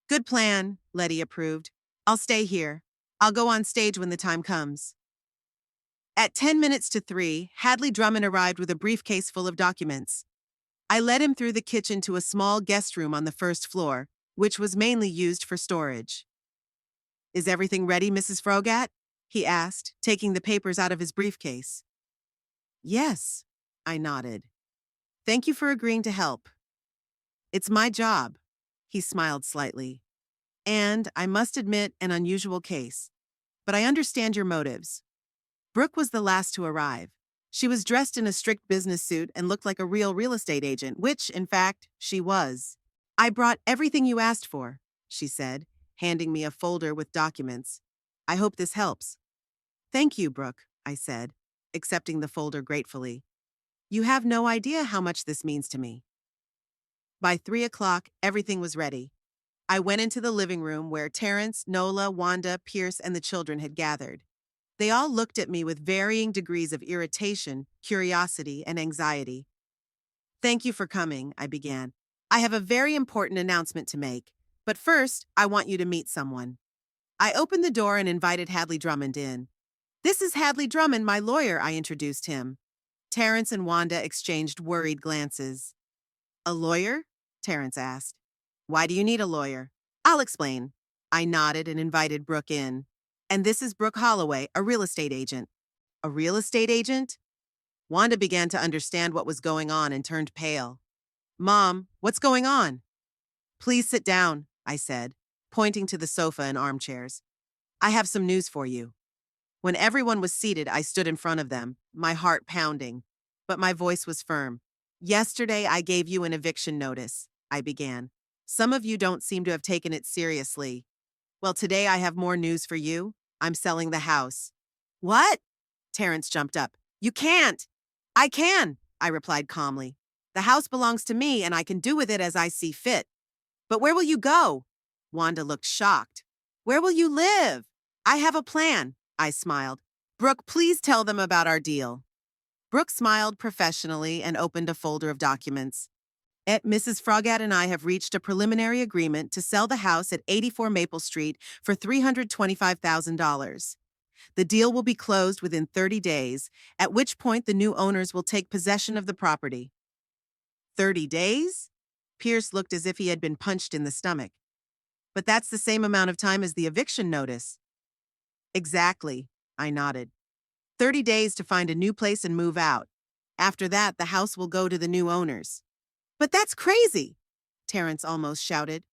"Good plan," Letty approved. "I'll stay here. I'll go on stage when the time comes." At 10 minutes to 3, Hadley Drummond arrived with a briefcase full of documents. I led him through the kitchen to a small guest room on the first floor, which was mainly used for storage. "Is everything ready, Mrs. Frogat?" he asked, taking the papers out of his briefcase. "Yes," I nodded. "Thank you for agreeing to help." "It's my job." He smiled slightly. "And, I must admit, an unusual case. But I understand your motives." Brooke was the last to arrive. She was dressed in a strict business suit and looked like a real estate agent, which, in fact, she was. "I brought everything you asked for," she said, handing me a folder with documents. "I hope this helps." "Thank you, Brooke," I said, accepting the folder gratefully. "You have no idea how much this means to me." By 3 o'clock, everything was ready. I went into the living room where Terrence, Nola, Wanda, Pierce, and the children had gathered. They all looked at me with varying degrees of irritation, curiosity, and anxiety. "Thank you for coming," I began. "I have a very important announcement to make. But first, I want you to meet someone." I opened the door and invited Hadley Drummond in. "This is Hadley Drummond, my lawyer," I introduced him. Terrence and Wanda exchanged worried glances. "A lawyer?" Terrence asked. "Why do you need a lawyer?" "I'll explain." I nodded and invited Brooke in. "And this is Brooke Holloway, a real estate agent." "A real estate agent?" Wanda began to understand what was going on and turned pale. "Mom, what's going on?" "Please sit down," I said, pointing to the sofa and armchairs. "I have some news for you." When everyone was seated, I stood in front of them, my heart pounding. But my voice was firm. "Yesterday, I gave you an eviction notice," I began. "Some of you don't seem to have taken it seriously. Well, today I have more news for you. I'm selling the house." "What?" Terrence jumped up. "You can't." "I can," I replied calmly. "The house belongs to me and I can do with it as I see fit." "But where will you go?" Wanda looked shocked. "Where will you live?" "I have a plan," I smiled. "Brooke, please tell them about our deal." Brooke smiled professionally and opened a folder of documents. Mrs. Frogat and I have reached a preliminary agreement to sell the house at 84 Maple Street for $325,000. The deal will be closed within 30 days, at which point the new owners will take possession of the property. 30 days? Pierce looked as if he had been punched in the stomach. "But that's the same amount of time as the eviction notice." "Exactly," I nodded. 30 days to find a new place and move out. After that, the house will go to the new owners." "But that's crazy!" Terrence almost shouted.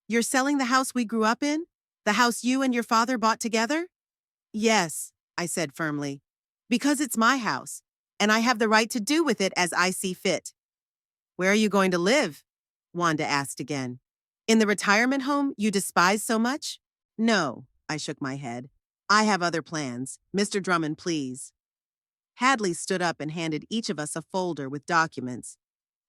"You're selling the house we grew up in? The house you and your father bought together?" "Yes," I said firmly. "Because it's my house, and I have the right to do with it as I see fit." "Where are you going to live?" Wanda asked again. "In the retirement home you despise so much?" "No," I shook my head. "I have other plans. Mr. Drummond, please." Hadley stood up and handed each of us a folder with documents.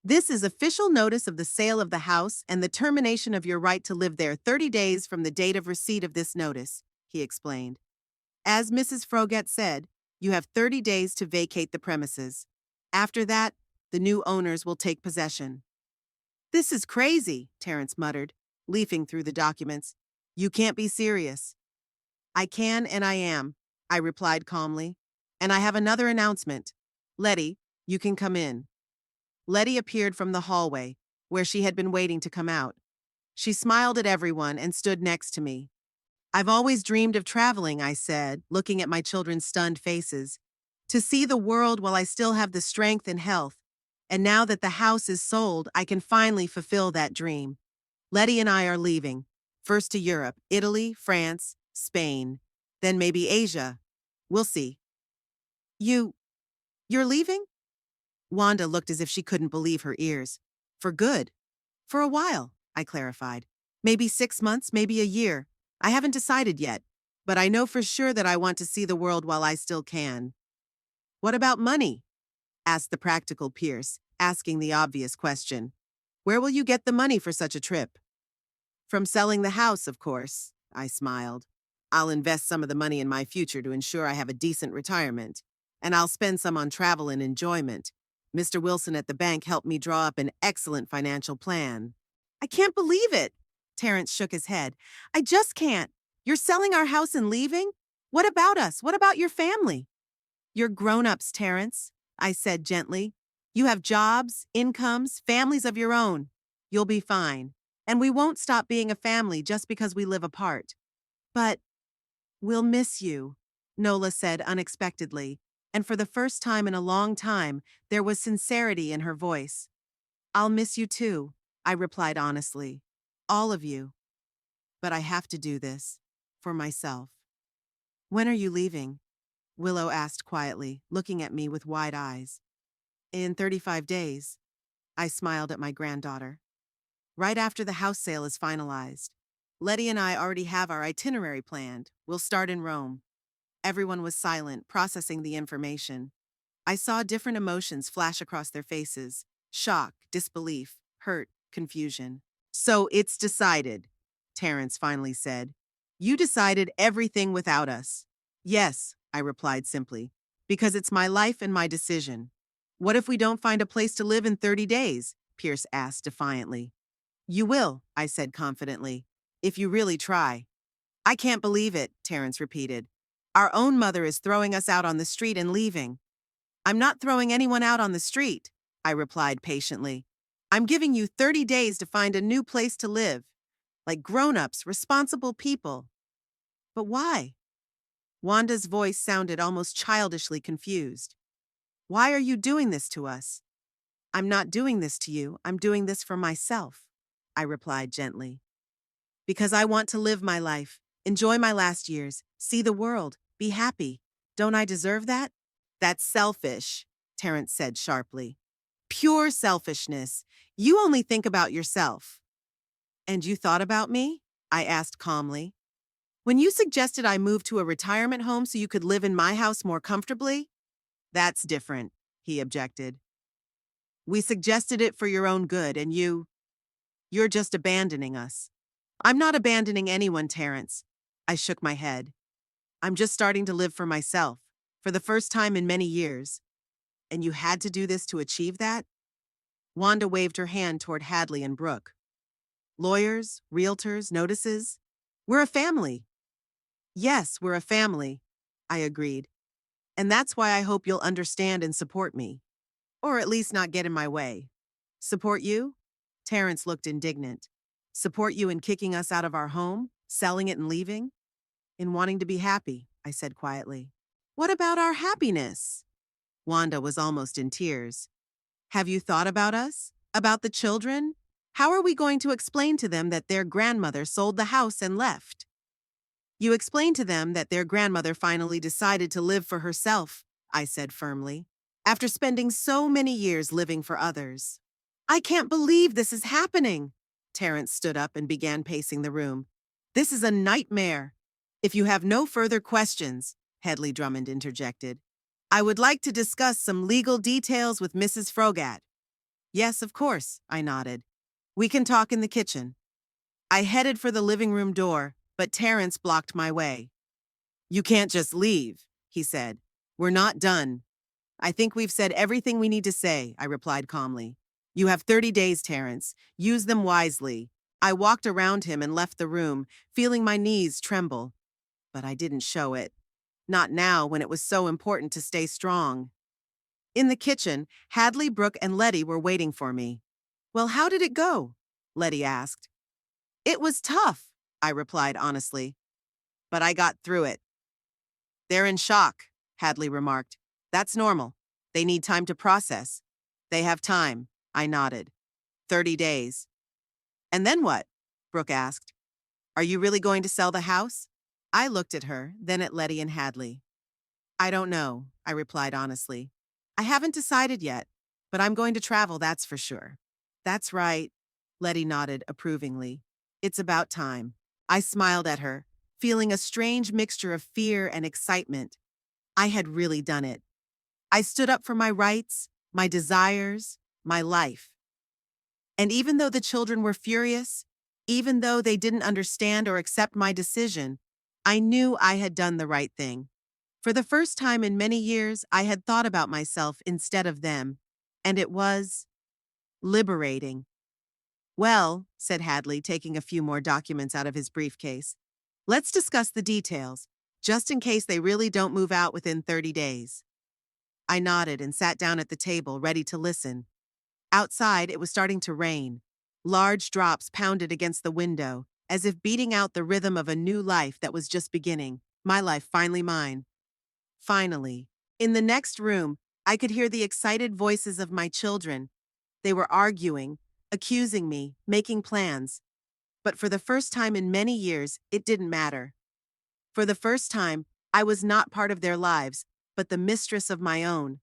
This is official notice of the sale of the house and the termination of your right to live there 30 days from the date of receipt of this notice, he explained. As Mrs. Frogat said, you have 30 days to vacate the premises. After that, the new owners will take possession. This is crazy, Terence muttered, leafing through the documents. You can't be serious. I can and I am, I replied calmly. And I have another announcement. Letty, you can come in. Letty appeared from the hallway, where she had been waiting to come out. She smiled at everyone and stood next to me. I've always dreamed of traveling, I said, looking at my children's stunned faces. To see the world while I still have the strength and health. And now that the house is sold, I can finally fulfill that dream. Letty and I are leaving. First to Europe, Italy, France, Spain. Then maybe Asia. We'll see. You're leaving? Wanda looked as if she couldn't believe her ears. For good. For a while, I clarified. Maybe 6 months, maybe a year. I haven't decided yet, but I know for sure that I want to see the world while I still can. What about money? Asked the practical Pierce, asking the obvious question. Where will you get the money for such a trip? From selling the house, of course, I smiled. I'll invest some of the money in my future to ensure I have a decent retirement, and I'll spend some on travel and enjoyment. Mr. Wilson at the bank helped me draw up an excellent financial plan. I can't believe it, Terence shook his head. I just can't. You're selling our house and leaving? What about us? What about your family? You're grown-ups, Terence, I said gently. You have jobs, incomes, families of your own. You'll be fine. And we won't stop being a family just because we live apart. But we'll miss you, Nola said unexpectedly, and for the first time in a long time, there was sincerity in her voice. I'll miss you too, I replied honestly. All of you. But I have to do this. For myself. When are you leaving? Willow asked quietly, looking at me with wide eyes. In 35 days. I smiled at my granddaughter. Right after the house sale is finalized. Letty and I already have our itinerary planned. We'll start in Rome. Everyone was silent, processing the information. I saw different emotions flash across their faces. Shock, disbelief, hurt, confusion. So it's decided, Terence finally said. You decided everything without us. Yes, I replied simply, because it's my life and my decision. What if we don't find a place to live in 30 days? Pierce asked defiantly. You will, I said confidently, if you really try. I can't believe it, Terence repeated. Our own mother is throwing us out on the street and leaving. I'm not throwing anyone out on the street, I replied patiently. I'm giving you 30 days to find a new place to live, like grown-ups, responsible people. But why? Wanda's voice sounded almost childishly confused. Why are you doing this to us? I'm not doing this to you, I'm doing this for myself, I replied gently. Because I want to live my life, enjoy my last years, see the world, be happy. Don't I deserve that? That's selfish, Terence said sharply. Pure selfishness. You only think about yourself. And you thought about me? I asked calmly. When you suggested I move to a retirement home so you could live in my house more comfortably? That's different, he objected. We suggested it for your own good, and you're just abandoning us. I'm not abandoning anyone, Terence. I shook my head. I'm just starting to live for myself, for the first time in many years. And you had to do this to achieve that? Wanda waved her hand toward Hadley and Brooke. Lawyers, realtors, notices. We're a family. Yes, we're a family, I agreed. And that's why I hope you'll understand and support me. Or at least not get in my way. Support you? Terence looked indignant. Support you in kicking us out of our home, selling it and leaving? In wanting to be happy, I said quietly. What about our happiness? Wanda was almost in tears. Have you thought about us? About the children? How are we going to explain to them that their grandmother sold the house and left? You explain to them that their grandmother finally decided to live for herself, I said firmly, after spending so many years living for others. I can't believe this is happening. Terence stood up and began pacing the room. This is a nightmare. If you have no further questions, Hedley Drummond interjected, I would like to discuss some legal details with Mrs. Frogat. Yes, of course, I nodded. We can talk in the kitchen. I headed for the living room door, but Terrence blocked my way. You can't just leave, he said. We're not done. I think we've said everything we need to say, I replied calmly. You have 30 days, Terrence. Use them wisely. I walked around him and left the room, feeling my knees tremble. But I didn't show it. Not now, when it was so important to stay strong. In the kitchen, Hadley, Brooke, and Letty were waiting for me. Well, how did it go? Letty asked. It was tough, I replied honestly. But I got through it. They're in shock, Hadley remarked. That's normal. They need time to process. They have time, I nodded. 30 days. And then what? Brooke asked. Are you really going to sell the house? I looked at her, then at Letty and Hadley. I don't know, I replied honestly. I haven't decided yet, but I'm going to travel, that's for sure. That's right, Letty nodded approvingly. It's about time. I smiled at her, feeling a strange mixture of fear and excitement. I had really done it. I stood up for my rights, my desires, my life. And even though the children were furious, even though they didn't understand or accept my decision, I knew I had done the right thing. For the first time in many years, I had thought about myself instead of them, and it was liberating. Well, said Hadley, taking a few more documents out of his briefcase, let's discuss the details, just in case they really don't move out within 30 days. I nodded and sat down at the table, ready to listen. Outside, it was starting to rain. Large drops pounded against the window, as if beating out the rhythm of a new life that was just beginning. My life finally mine. Finally. In the next room, I could hear the excited voices of my children. They were arguing, accusing me, making plans. But for the first time in many years, it didn't matter. For the first time, I was not part of their lives, but the mistress of my own.